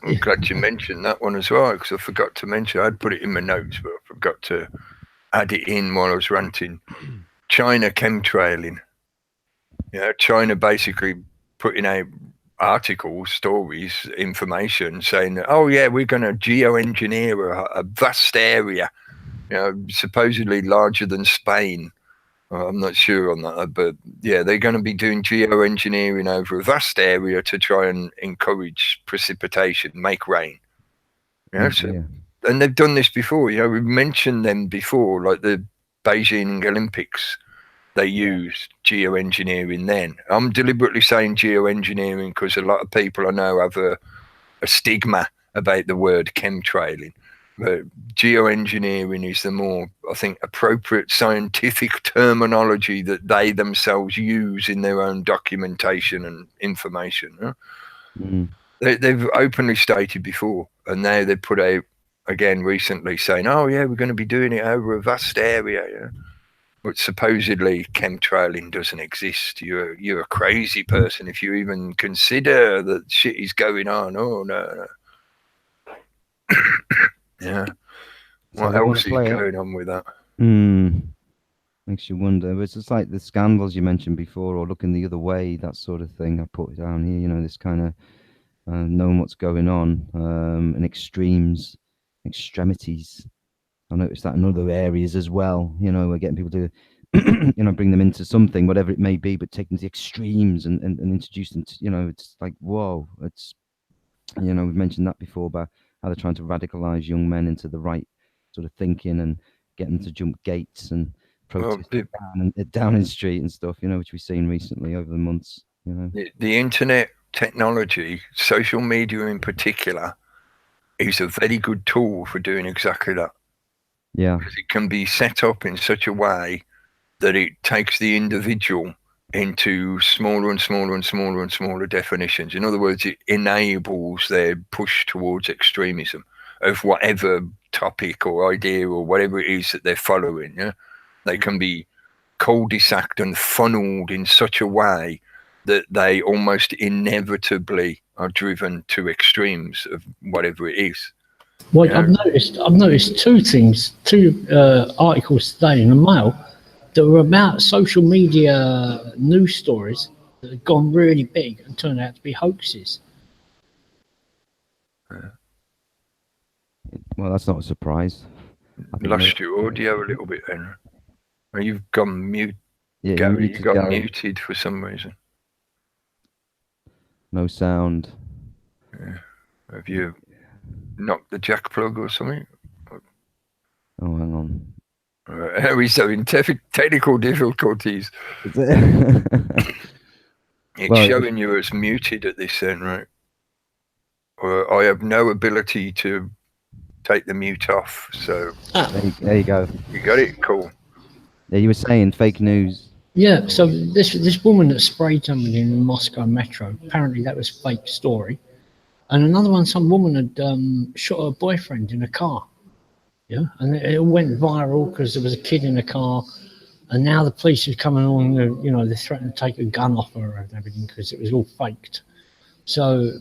I'm glad you mentioned that one as well, because I forgot to mention. I'd put it in my notes, but I forgot to add it in while I was ranting. China chemtrailing. China basically putting out articles, stories, information saying that, oh yeah, we're going to geoengineer a vast area, supposedly larger than Spain. I'm not sure on that, but yeah, they're going to be doing geoengineering over a vast area to try and encourage precipitation, make rain. And they've done this before. We've mentioned them before, like the Beijing Olympics. They used geoengineering then. I'm deliberately saying geoengineering because a lot of people I know have a stigma about the word chemtrailing. But geoengineering is the more, I think, appropriate scientific terminology that they themselves use in their own documentation and information. They've openly stated before, and now they've put out again recently saying, oh yeah, we're going to be doing it over a vast area. But supposedly chemtrailing doesn't exist. You're a crazy person if you even consider that shit is going on. Oh no. Yeah. What else is going on with that? Makes you wonder. It's just like the scandals you mentioned before, or looking the other way, that sort of thing. I put it down here. This kind of knowing what's going on, and extremities. I noticed that in other areas as well. We're getting people to, bring them into something, whatever it may be, but taking the extremes and introduce them to, it's like, whoa, it's, we've mentioned that before about how they're trying to radicalize young men into the right sort of thinking and get them to jump gates and protest down Downing Street and stuff, which we've seen recently over the months, The internet technology, social media in particular, is a very good tool for doing exactly that. Yeah, because it can be set up in such a way that it takes the individual into smaller and smaller and smaller and smaller definitions. In other words, it enables their push towards extremism of whatever topic or idea or whatever it is that they're following. They can be cul-de-saced and funneled in such a way that they almost inevitably are driven to extremes of whatever it is. Well, Yeah. I've noticed two articles today in the Mail that were about social media news stories that had gone really big and turned out to be hoaxes. Well, that's not a surprise. I think Lost your audio a little bit then. Well, you've gone mute, yeah, you're Gary. You muted, got Gary. muted for some reason. No sound. Have you knocked the jack plug or something? Oh, hang on. He's having technical difficulties. Is it? It's Well, showing you as muted at this end, right? Or I have no ability to take the mute off, so there you go. you got it? Cool. Yeah, you were saying fake news. Yeah, so this woman that sprayed somebody in the Moscow metro, apparently that was fake story. And another one, some woman had shot her boyfriend in a car. Yeah, and it went viral because there was a kid in the car, and now the police are coming on. You know, they're threatening to take a gun off her and everything because it was all faked. So,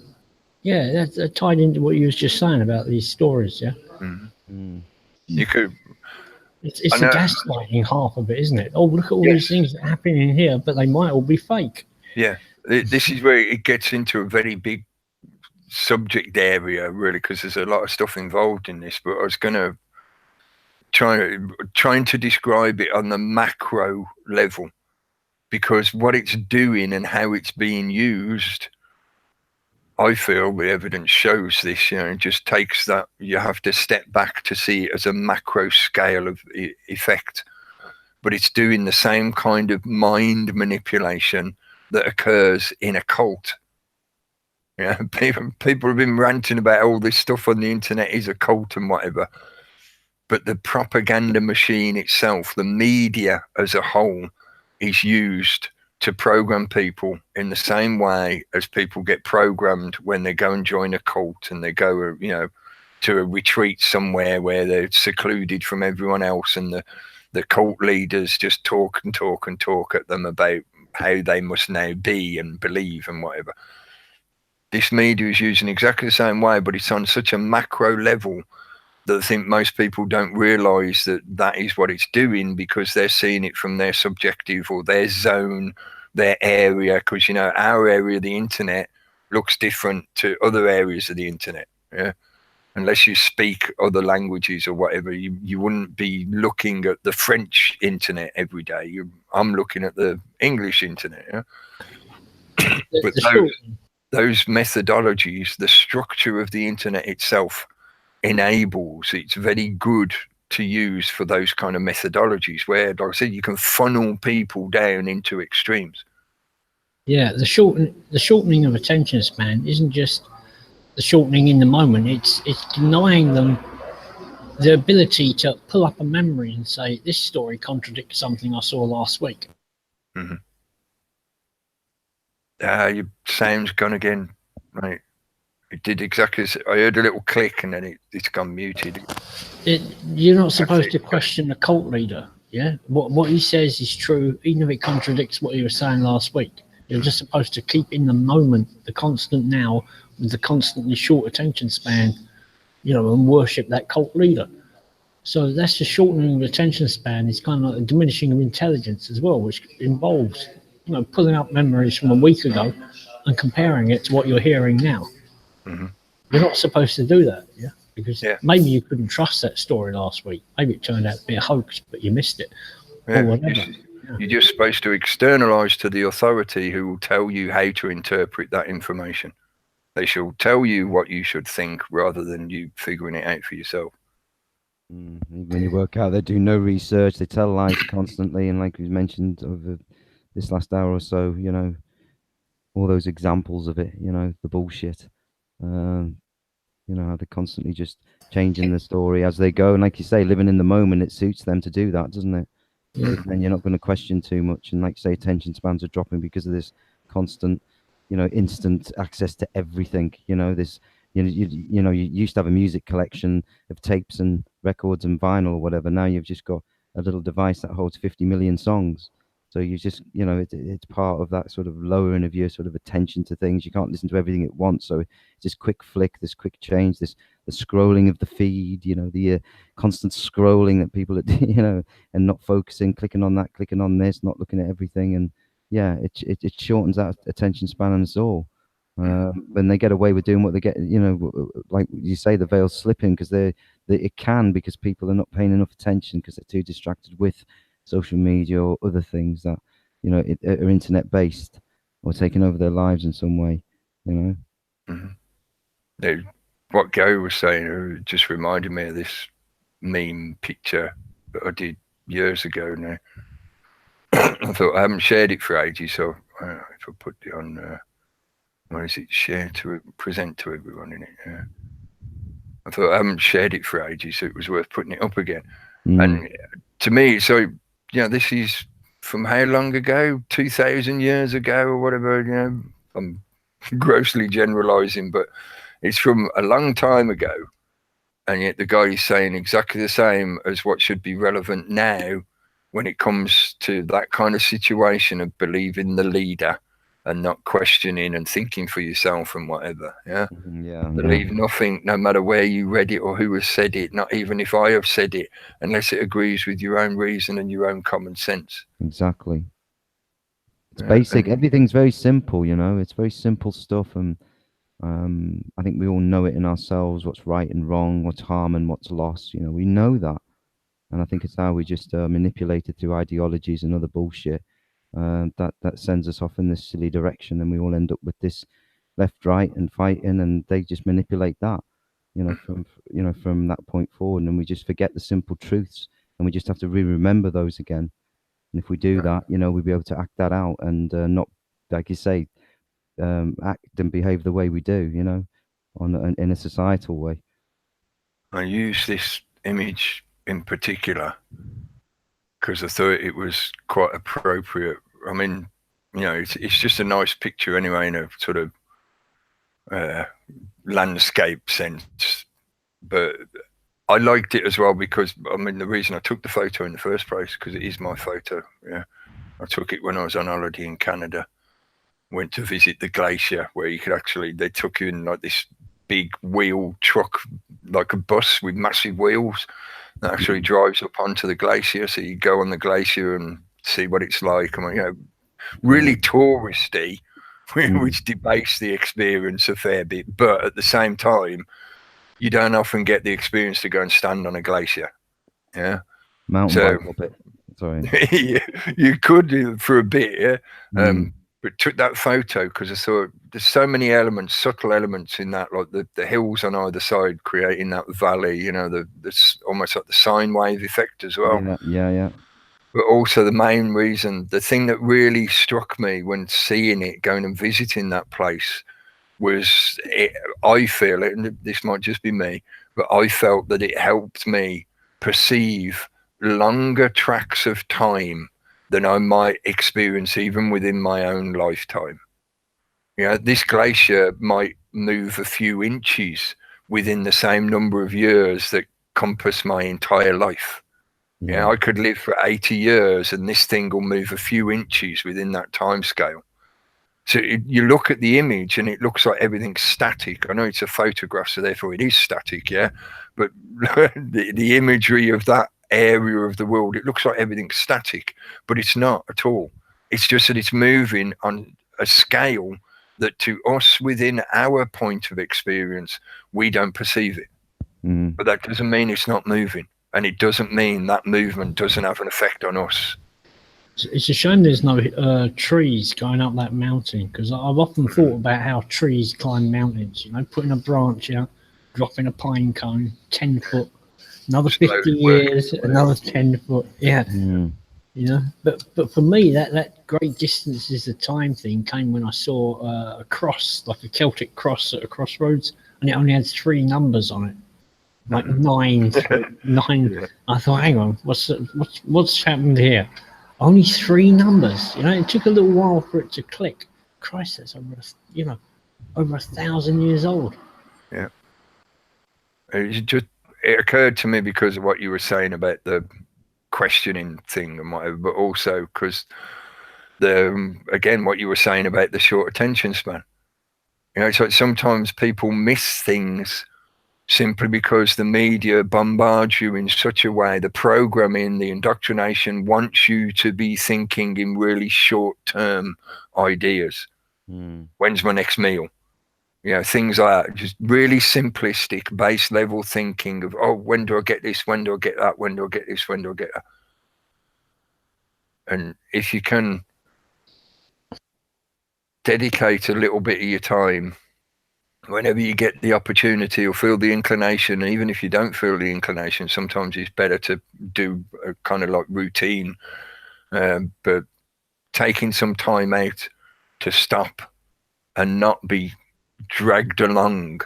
yeah, that tied into what you was just saying about these stories. Yeah, You could. it's the gaslighting half of it, isn't it? Oh, look at all these things that happen in here, but they might all be fake. Yeah, this is where it gets into a very big subject area, really, because there's a lot of stuff involved in this. But I was going to trying to describe it on the macro level, because what it's doing and how it's being used, I feel the evidence shows this. You know, it just takes that. You have to step back to see it as a macro scale of effect. But it's doing the same kind of mind manipulation that occurs in a cult. Yeah, people have been ranting about all this stuff on the internet is a cult and whatever. But the propaganda machine itself, the media as a whole, is used to program people in the same way as people get programmed when they go and join a cult and they go, you know, to a retreat somewhere where they're secluded from everyone else, and the cult leaders just talk and talk and talk at them about how they must now be and believe and whatever. This media is using exactly the same way, but it's on such a macro level that I think most people don't realise that that is what it's doing, because they're seeing it from their subjective or their zone, their area, because, you know, our area of the internet looks different to other areas of the internet. Yeah. Unless you speak other languages or whatever, you wouldn't be looking at the French internet every day. I'm looking at the English internet. Yeah? But those methodologies, the structure of the internet itself enables, it's very good to use for those kind of methodologies where, like I said, you can funnel people down into extremes. Yeah, the shortening of attention span isn't just the shortening in the moment. It's denying them the ability to pull up a memory and say, this story contradicts something I saw last week. Mm-hmm. Your sound's gone again, right? It did exactly as I heard a little click and then it's gone muted. You're not supposed to question the cult leader. Yeah, what he says is true, even if it contradicts what he was saying last week. You're just supposed to keep in the moment, the constant now, with the constantly short attention span, you know, and worship that cult leader. So that's the shortening of attention span. It's kind of like a diminishing of intelligence as well, which involves, you know, pulling up memories from a week ago and comparing it to what you're hearing now. Mm-hmm. You're not supposed to do that, yeah? Because maybe you couldn't trust that story last week. Maybe it turned out to be a hoax, but you missed it. Yeah, or whatever. You're just supposed to externalize to the authority who will tell you how to interpret that information. They shall tell you what you should think rather than you figuring it out for yourself. When you work out, they do no research, they tell lies constantly, and like we mentioned over this last hour or so, you know, all those examples of it, you know, the bullshit. You know, how they're constantly just changing the story as they go. And like you say, living in the moment, it suits them to do that, doesn't it? Yeah. And you're not going to question too much. And like you say, attention spans are dropping because of this constant, you know, instant access to everything. You know, this, you used to have a music collection of tapes and records and vinyl or whatever. Now you've just got a little device that holds 50 million songs. So you just, you know, it's part of that sort of lowering of your sort of attention to things. You can't listen to everything at once. So this quick flick, this quick change, the scrolling of the feed, you know, the constant scrolling that people are, you know, and not focusing, clicking on that, clicking on this, not looking at everything. And yeah, it shortens that attention span on us all. When they get away with doing what they get, you know, like you say, the veil's slipping because it can, because people are not paying enough attention because they're too distracted with social media or other things that, you know, are internet based or taking over their lives in some way, you know. Now, what Gary was saying just reminded me of this meme picture that I did years ago now. I thought I haven't shared it for ages, so if I put it on, where is it? Share to present to everyone in it. Yeah. I thought I haven't shared it for ages, so it was worth putting it up again. And to me, so, you know, this is from how long ago? 2,000 years ago or whatever, you know. I'm grossly generalizing, but it's from a long time ago. And yet the guy is saying exactly the same as what should be relevant now when it comes to that kind of situation of believing the leader and not questioning and thinking for yourself and whatever. Yeah. Believe nothing, no matter where you read it or who has said it, not even if I have said it, unless it agrees with your own reason and your own common sense. Exactly. It's basic. Everything's very simple, you know. It's very simple stuff, and I think we all know it in ourselves, what's right and wrong, what's harm and what's loss. You know, we know that. And I think it's how we just manipulate it through ideologies and other bullshit that sends us off in this silly direction. And we all end up with this left, right and fighting, and they just manipulate that, you know, from that point forward. And we just forget the simple truths, and we just have to remember those again. And if we do that, you know, we'll be able to act that out and not, like you say, act and behave the way we do, you know, in a societal way. I use this image in particular because I thought it was quite appropriate. I mean, you know, it's just a nice picture anyway, in a sort of landscape sense, but I liked it as well because, I mean, the reason I took the photo in the first place, because it is my photo. Yeah, I took it when I was on holiday in Canada. Went to visit the glacier where you could actually, they took you in like this big wheel truck, like a bus with massive wheels that actually drives up onto the glacier. So you go on the glacier and see what it's like. And, you know, really touristy, which debates the experience a fair bit. But at the same time, you don't often get the experience to go and stand on a glacier. Yeah. Mountain bike up it. Sorry. You could for a bit, yeah. But took that photo because I thought there's so many elements, subtle elements in that, like the hills on either side creating that valley, you know, the almost like the sine wave effect as well. Yeah. But also the main reason, the thing that really struck me when seeing it, going and visiting that place, was I feel it, and this might just be me, but I felt that it helped me perceive longer tracks of time than I might experience even within my own lifetime. You know, this glacier might move a few inches within the same number of years that compass my entire life. Yeah, I could live for 80 years and this thing will move a few inches within that time scale. So you look at the image and it looks like everything's static. I know it's a photograph, so therefore it is static, yeah? But the imagery of that area of the world, it looks like everything's static, but it's not at all. It's just that it's moving on a scale that to us within our point of experience, we don't perceive it. But that doesn't mean it's not moving. And it doesn't mean that movement doesn't have an effect on us. It's a shame there's no trees going up that mountain, because I've often thought about how trees climb mountains, you know, putting a branch out, dropping a pine cone, 10 foot, another 50 years, another 10 foot. Yeah. You know, but for me, that great distances of time thing came when I saw a cross, like a Celtic cross at a crossroads, and it only had 3 numbers on it. Like 9. I thought, hang on, what's happened here? Only 3 numbers. You know, it took a little while for it to click. Christ, that's over 1,000 years old. Yeah. It occurred to me because of what you were saying about the questioning thing and whatever, but also because again, what you were saying about the short attention span. You know, it's like sometimes people miss things simply because the media bombards you in such a way, the programming, the indoctrination wants you to be thinking in really short-term ideas. When's my next meal? You know, things like that, just really simplistic, base level thinking of, oh, when do I get this? When do I get that? When do I get this? When do I get that? And if you can dedicate a little bit of your time whenever you get the opportunity or feel the inclination, even if you don't feel the inclination, sometimes it's better to do a kind of like routine, but taking some time out to stop and not be dragged along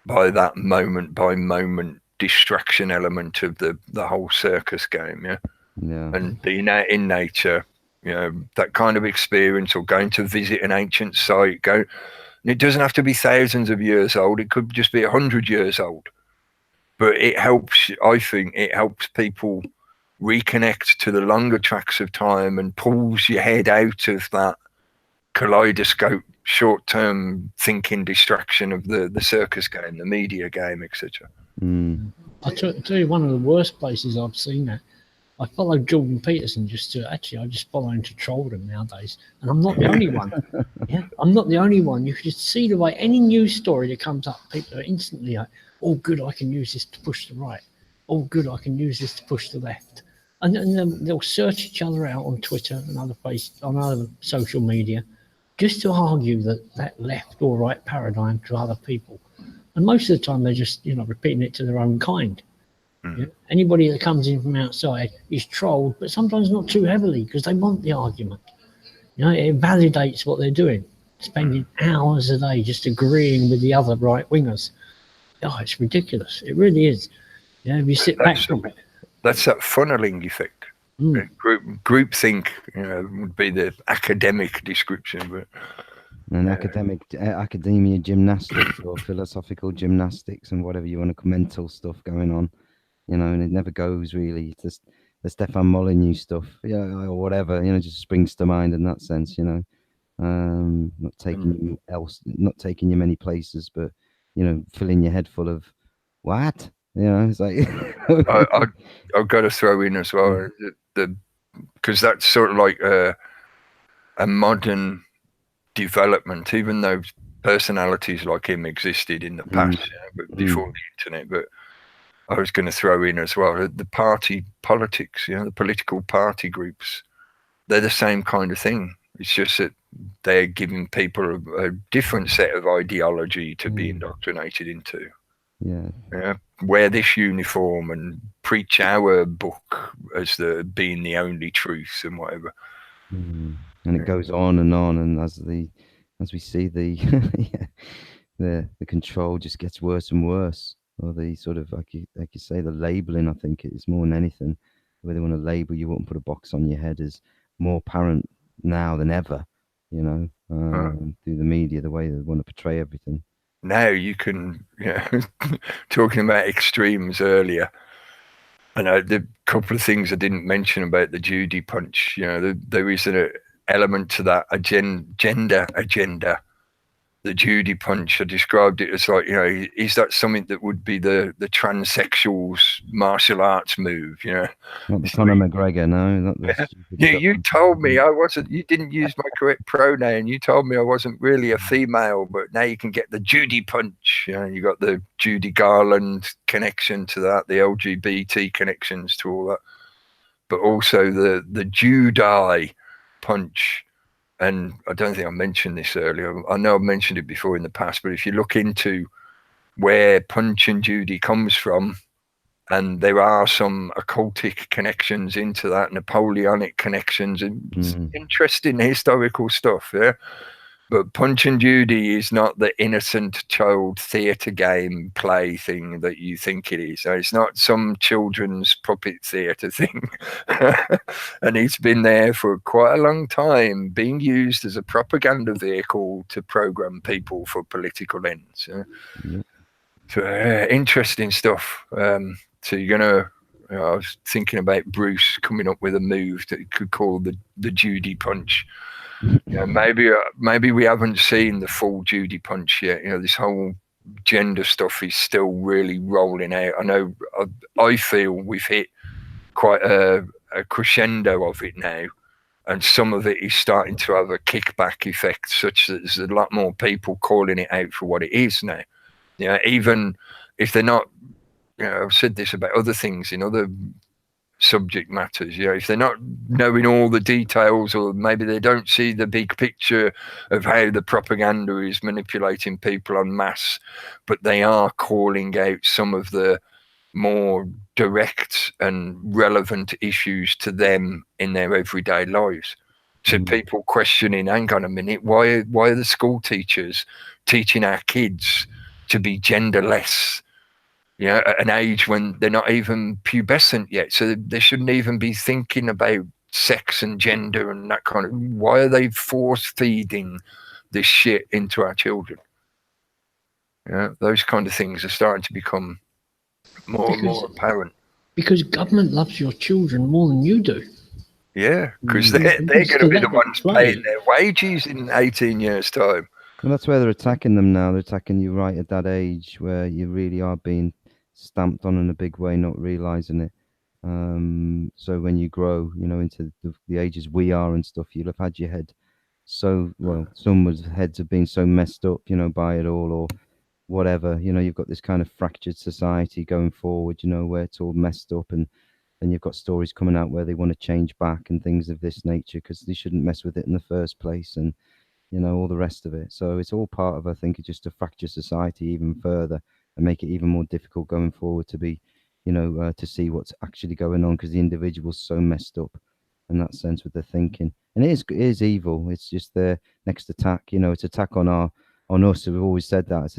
by that moment by moment distraction element of the whole circus game. And being out in nature, you know, that kind of experience, or going to visit an ancient site, it doesn't have to be thousands of years old. It could just be 100 years old. But it helps, I think, it helps people reconnect to the longer tracks of time and pulls your head out of that kaleidoscope, short-term thinking distraction of the circus game, the media game, etc. I'll tell you one of the worst places I've seen that. I follow Jordan Peterson I just follow him to troll him nowadays. And I'm not the only one. I'm not the only one. You can just see the way any news story that comes up, people are instantly like, oh, good, I can use this to push the right. Oh, good, I can use this to push the left. And then they'll search each other out on Twitter and on other social media just to argue that left or right paradigm to other people. And most of the time, they're just, repeating it to their own kind. Anybody that comes in from outside is trolled, but sometimes not too heavily because they want the argument. It validates what they're doing, spending hours a day just agreeing with the other right wingers. Oh, it's ridiculous. It really is. If you sit back from it. That's that funneling effect. Groupthink, would be the academic description, but. And academia gymnastics or philosophical gymnastics and whatever you want to, mental stuff going on. And it never goes really. It's just the Stefan Molyneux stuff, or whatever, just springs to mind in that sense, not taking you many places, but, filling your head full of what, it's like. I've got to throw in as well, because that's sort of like a modern development, even though personalities like him existed in the past, but before the internet, but I was going to throw in as well the party politics, the political party groups. They're the same kind of thing. It's just that they're giving people a different set of ideology to be indoctrinated into. Wear this uniform and preach our book as being the only truth and whatever. And it goes on, and as we see the control just gets worse and worse. Or the sort of, like you say, the labeling, I think it's more than anything. Where they want to label you up and put a box on your head is more apparent now than ever, through the media, the way they want to portray everything. Now you can, talking about extremes earlier, and the couple of things I didn't mention about the Judy punch, there is an element to that gender agenda. The Judy punch, I described it as like, is that something that would be the transsexuals martial arts move, Not the Conor McGregor, no. Not the you told me I wasn't, you didn't use my correct pronoun. You told me I wasn't really a female, but now you can get the Judy punch. You got the Judy Garland connection to that, the LGBT connections to all that, but also the Judy punch. And I don't think I mentioned this earlier. I know I've mentioned it before in the past, but if you look into where Punch and Judy comes from, and there are some occultic connections into that, Napoleonic connections, and interesting historical stuff, But Punch and Judy is not the innocent child theatre game play thing that you think it is. So it's not some children's puppet theatre thing. And it's been there for quite a long time, being used as a propaganda vehicle to program people for political ends. So interesting stuff. So you're going to I was thinking about Bruce coming up with a move that he could call the Judy punch. Maybe we haven't seen the full Judy punch yet. This whole gender stuff is still really rolling out. I know. I feel we've hit quite a crescendo of it now, and some of it is starting to have a kickback effect, such that there's a lot more people calling it out for what it is now. Even if they're not. I've said this about other things in other subject matters. If they're not knowing all the details, or maybe they don't see the big picture of how the propaganda is manipulating people en masse, but they are calling out some of the more direct and relevant issues to them in their everyday lives. So people questioning, hang on a minute, why are the school teachers teaching our kids to be genderless? At an age when they're not even pubescent yet, so they shouldn't even be thinking about sex and gender and that kind of. Why are they force feeding this shit into our children? Those kind of things are starting to become more and more apparent. Because government loves your children more than you do. Yeah, because they're going to be the ones paying their wages in 18 years' time. And that's where they're attacking them now. They're attacking you right at that age where you really are being stamped on in a big way, not realizing it. So when you grow, into the ages we are and stuff, you'll have had your head someone's heads have been so messed up, by it all or whatever. You've got this kind of fractured society going forward, where it's all messed up, and then you've got stories coming out where they want to change back and things of this nature because they shouldn't mess with it in the first place, and all the rest of it. So it's all part of, I think, just to fracture society even further and make it even more difficult going forward to be, to see what's actually going on, because the individual's so messed up in that sense with their thinking. And it is evil. It's just their next attack. It's attack on us. We've always said that.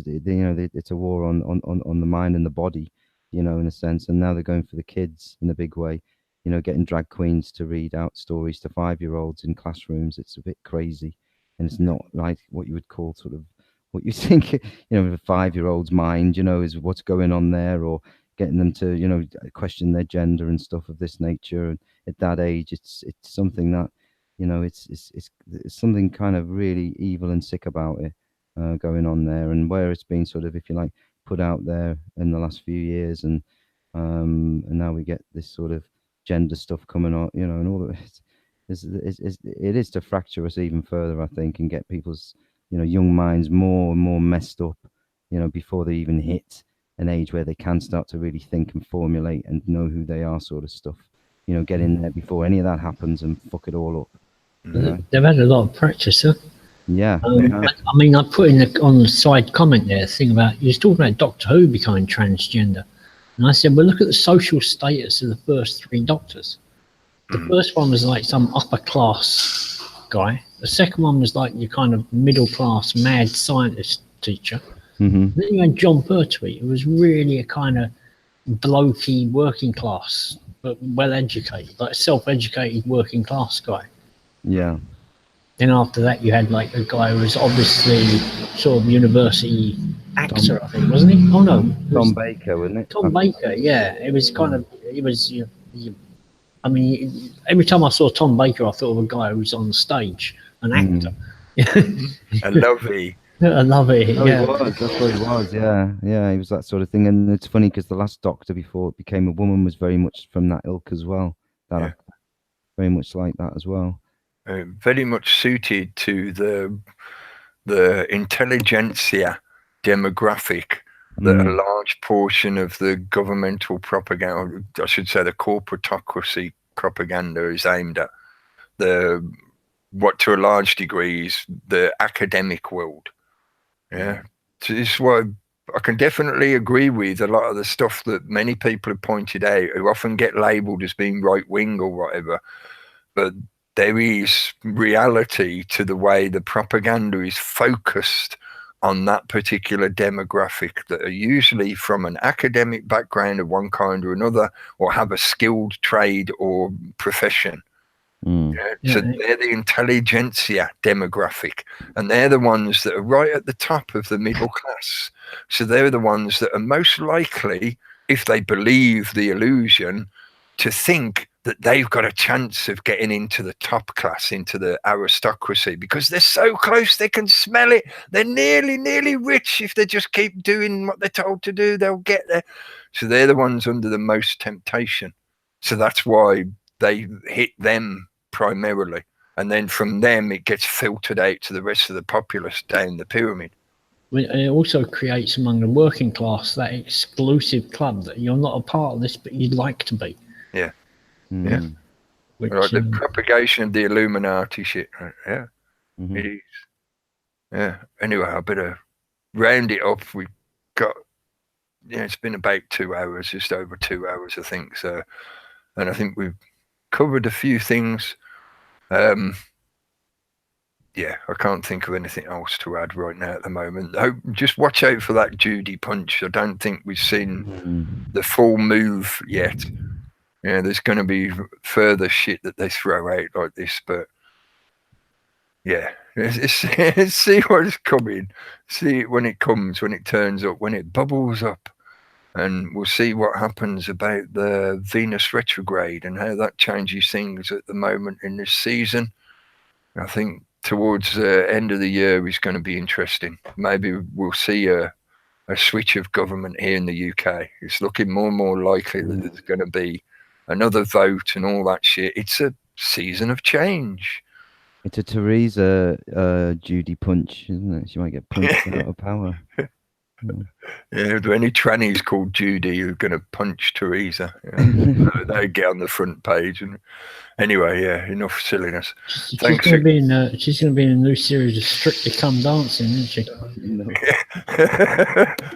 It's a war on the mind and the body, in a sense. And now they're going for the kids in a big way. Getting drag queens to read out stories to 5-year-olds in classrooms. It's a bit crazy. And it's not like what you would call sort of what you think, a 5-year-old's mind, is what's going on there, or getting them to, question their gender and stuff of this nature. And at that age, it's something that, it's something kind of really evil and sick about it going on there. And where it's been sort of, if you like, put out there in the last few years, and now we get this sort of gender stuff coming on, and all of it. It is to fracture us even further, I think, and get people's young minds more and more messed up, before they even hit an age where they can start to really think and formulate and know who they are, sort of stuff. Get in there before any of that happens and fuck it all up. They've had a lot of practice, huh? Yeah. I mean, I put on the side comment there a thing about, you was talking about Doctor Who becoming transgender, and I said, well, look at the social status of the first 3 doctors. The first one was like some upper class guy. The second one was like your kind of middle class mad scientist teacher. Then you had John Pertwee, who was really a kind of blokey working class, but well educated, like a self-educated working class guy. Yeah. Then after that, you had like a guy who was obviously sort of university actor, I think, wasn't he? Oh no, Tom Baker, wasn't it? Tom Baker, yeah. It was kind of, it was. I mean, every time I saw Tom Baker, I thought of a guy who was on the stage, an actor. A lovely. I love it. Oh, Yeah. he was. That's what he was. Yeah. He was that sort of thing. And it's funny because the last Doctor before it became a woman was very much from that ilk as well. That very much like that as well. Very much suited to the intelligentsia demographic that a large portion of the governmental propaganda, I should say the corporatocracy propaganda, is aimed at. What to a large degree is the academic world. Yeah. So this is why I can definitely agree with a lot of the stuff that many people have pointed out, who often get labelled as being right-wing or whatever. But there is reality to the way the propaganda is focused on that particular demographic, that are usually from an academic background of one kind or another, or have a skilled trade or profession. So they're the intelligentsia demographic, and they're the ones that are right at the top of the middle class. So they're the ones that are most likely if they believe the illusion, to think that they've got a chance of getting into the top class, into the aristocracy, because they're so close, they can smell it. They're nearly rich. If they just keep doing what they're told to do, they'll get there. So they're the ones under the most temptation. So that's why they hit them primarily. And then from them, it gets filtered out to the rest of the populace down the pyramid. It also creates among the working class that exclusive club that you're not a part of this, but you'd like to be. Yeah. Mm. Yeah. Which, Like the propagation of the Illuminati shit. Yeah, Mhm. it is. Yeah. Anyway, I better round it up. We've got, it's been about 2 hours, just over 2 hours, I think. So, and I think we've covered a few things. Yeah, I can't think of anything else to add right now at the moment. Just watch out for that Judy punch. I don't think we've seen Mm. the full move yet. Yeah, there's going to be further shit that they throw out like this, but yeah, see what's coming. See it when it comes, when it turns up, when it bubbles up, and we'll see what happens about the Venus retrograde and how that changes things at the moment in this season. I think towards the end of the year is going to be interesting. Maybe we'll see a switch of government here in the UK. It's looking more and more likely that there's going to be another vote and all that shit. It's a season of change. It's a Theresa Judy punch, isn't it? She might get punched out of power. Yeah, are there any trannies called Judy who are going to punch Theresa? They get on the front page. And anyway, yeah, enough silliness. she's Thanks. going to be in a new series of Strictly Come Dancing, isn't she? No.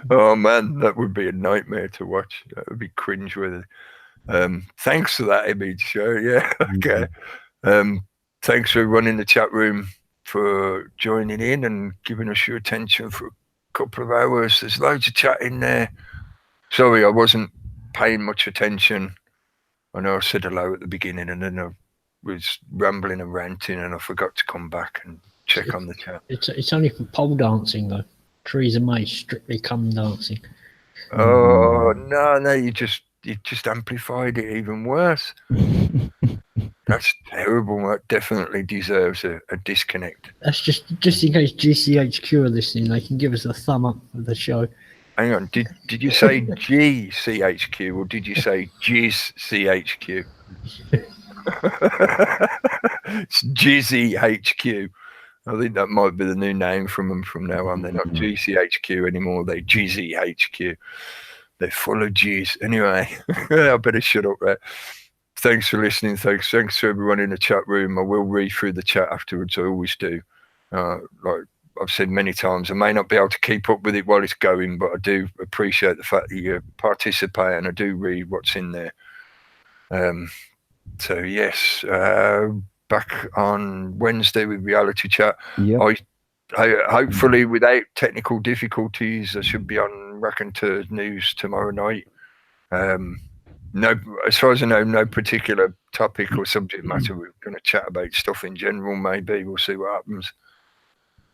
Oh man, that would be a nightmare to watch. That would be cringeworthy. Thanks for that image. Yeah, okay. Thanks for everyone in the chat room for joining in and giving us your attention for a couple of hours. There's loads of chat in there. Sorry, I wasn't paying much attention. I know I said hello at the beginning and then I was rambling and ranting and I forgot to come back and check on the chat. It's only for pole dancing though. Theresa May, Strictly Come Dancing. Oh no, you just amplified it even worse. That's terrible. That definitely deserves a disconnect. That's just in case GCHQ are listening, they can give us a thumb up for the show. Hang on, did you say GCHQ or did you say GizCHQ? It's GZHQ. I think that might be the new name from them from now on. They're not GCHQ anymore. They're GZHQ. They're full of G's. Anyway, I better shut up there. Thanks for listening. Thanks to everyone in the chat room. I will read through the chat afterwards. I always do. Like I've said many times, I may not be able to keep up with it while it's going, but I do appreciate the fact that you participate and I do read what's in there. So yes, back on Wednesday with Reality Chat. Yep. I hopefully without technical difficulties, I should be on Raconteur News tomorrow night. No, as far as I know, no particular topic or subject matter. We're going to chat about stuff in general. Maybe we'll see what happens.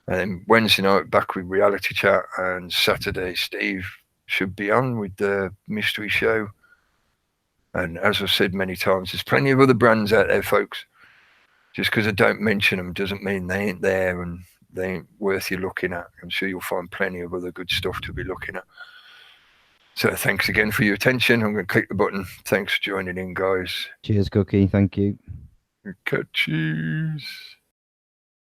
And then Wednesday night back with Reality Chat, and Saturday Steve should be on with the mystery show. And as I've said many times, there's plenty of other brands out there, folks. Just because I don't mention them doesn't mean they ain't there and they ain't worth you looking at. I'm sure you'll find plenty of other good stuff to be looking at. So thanks again for your attention. I'm going to click the button. Thanks for joining in, guys. Cheers, Cookie. Thank you. Cheers.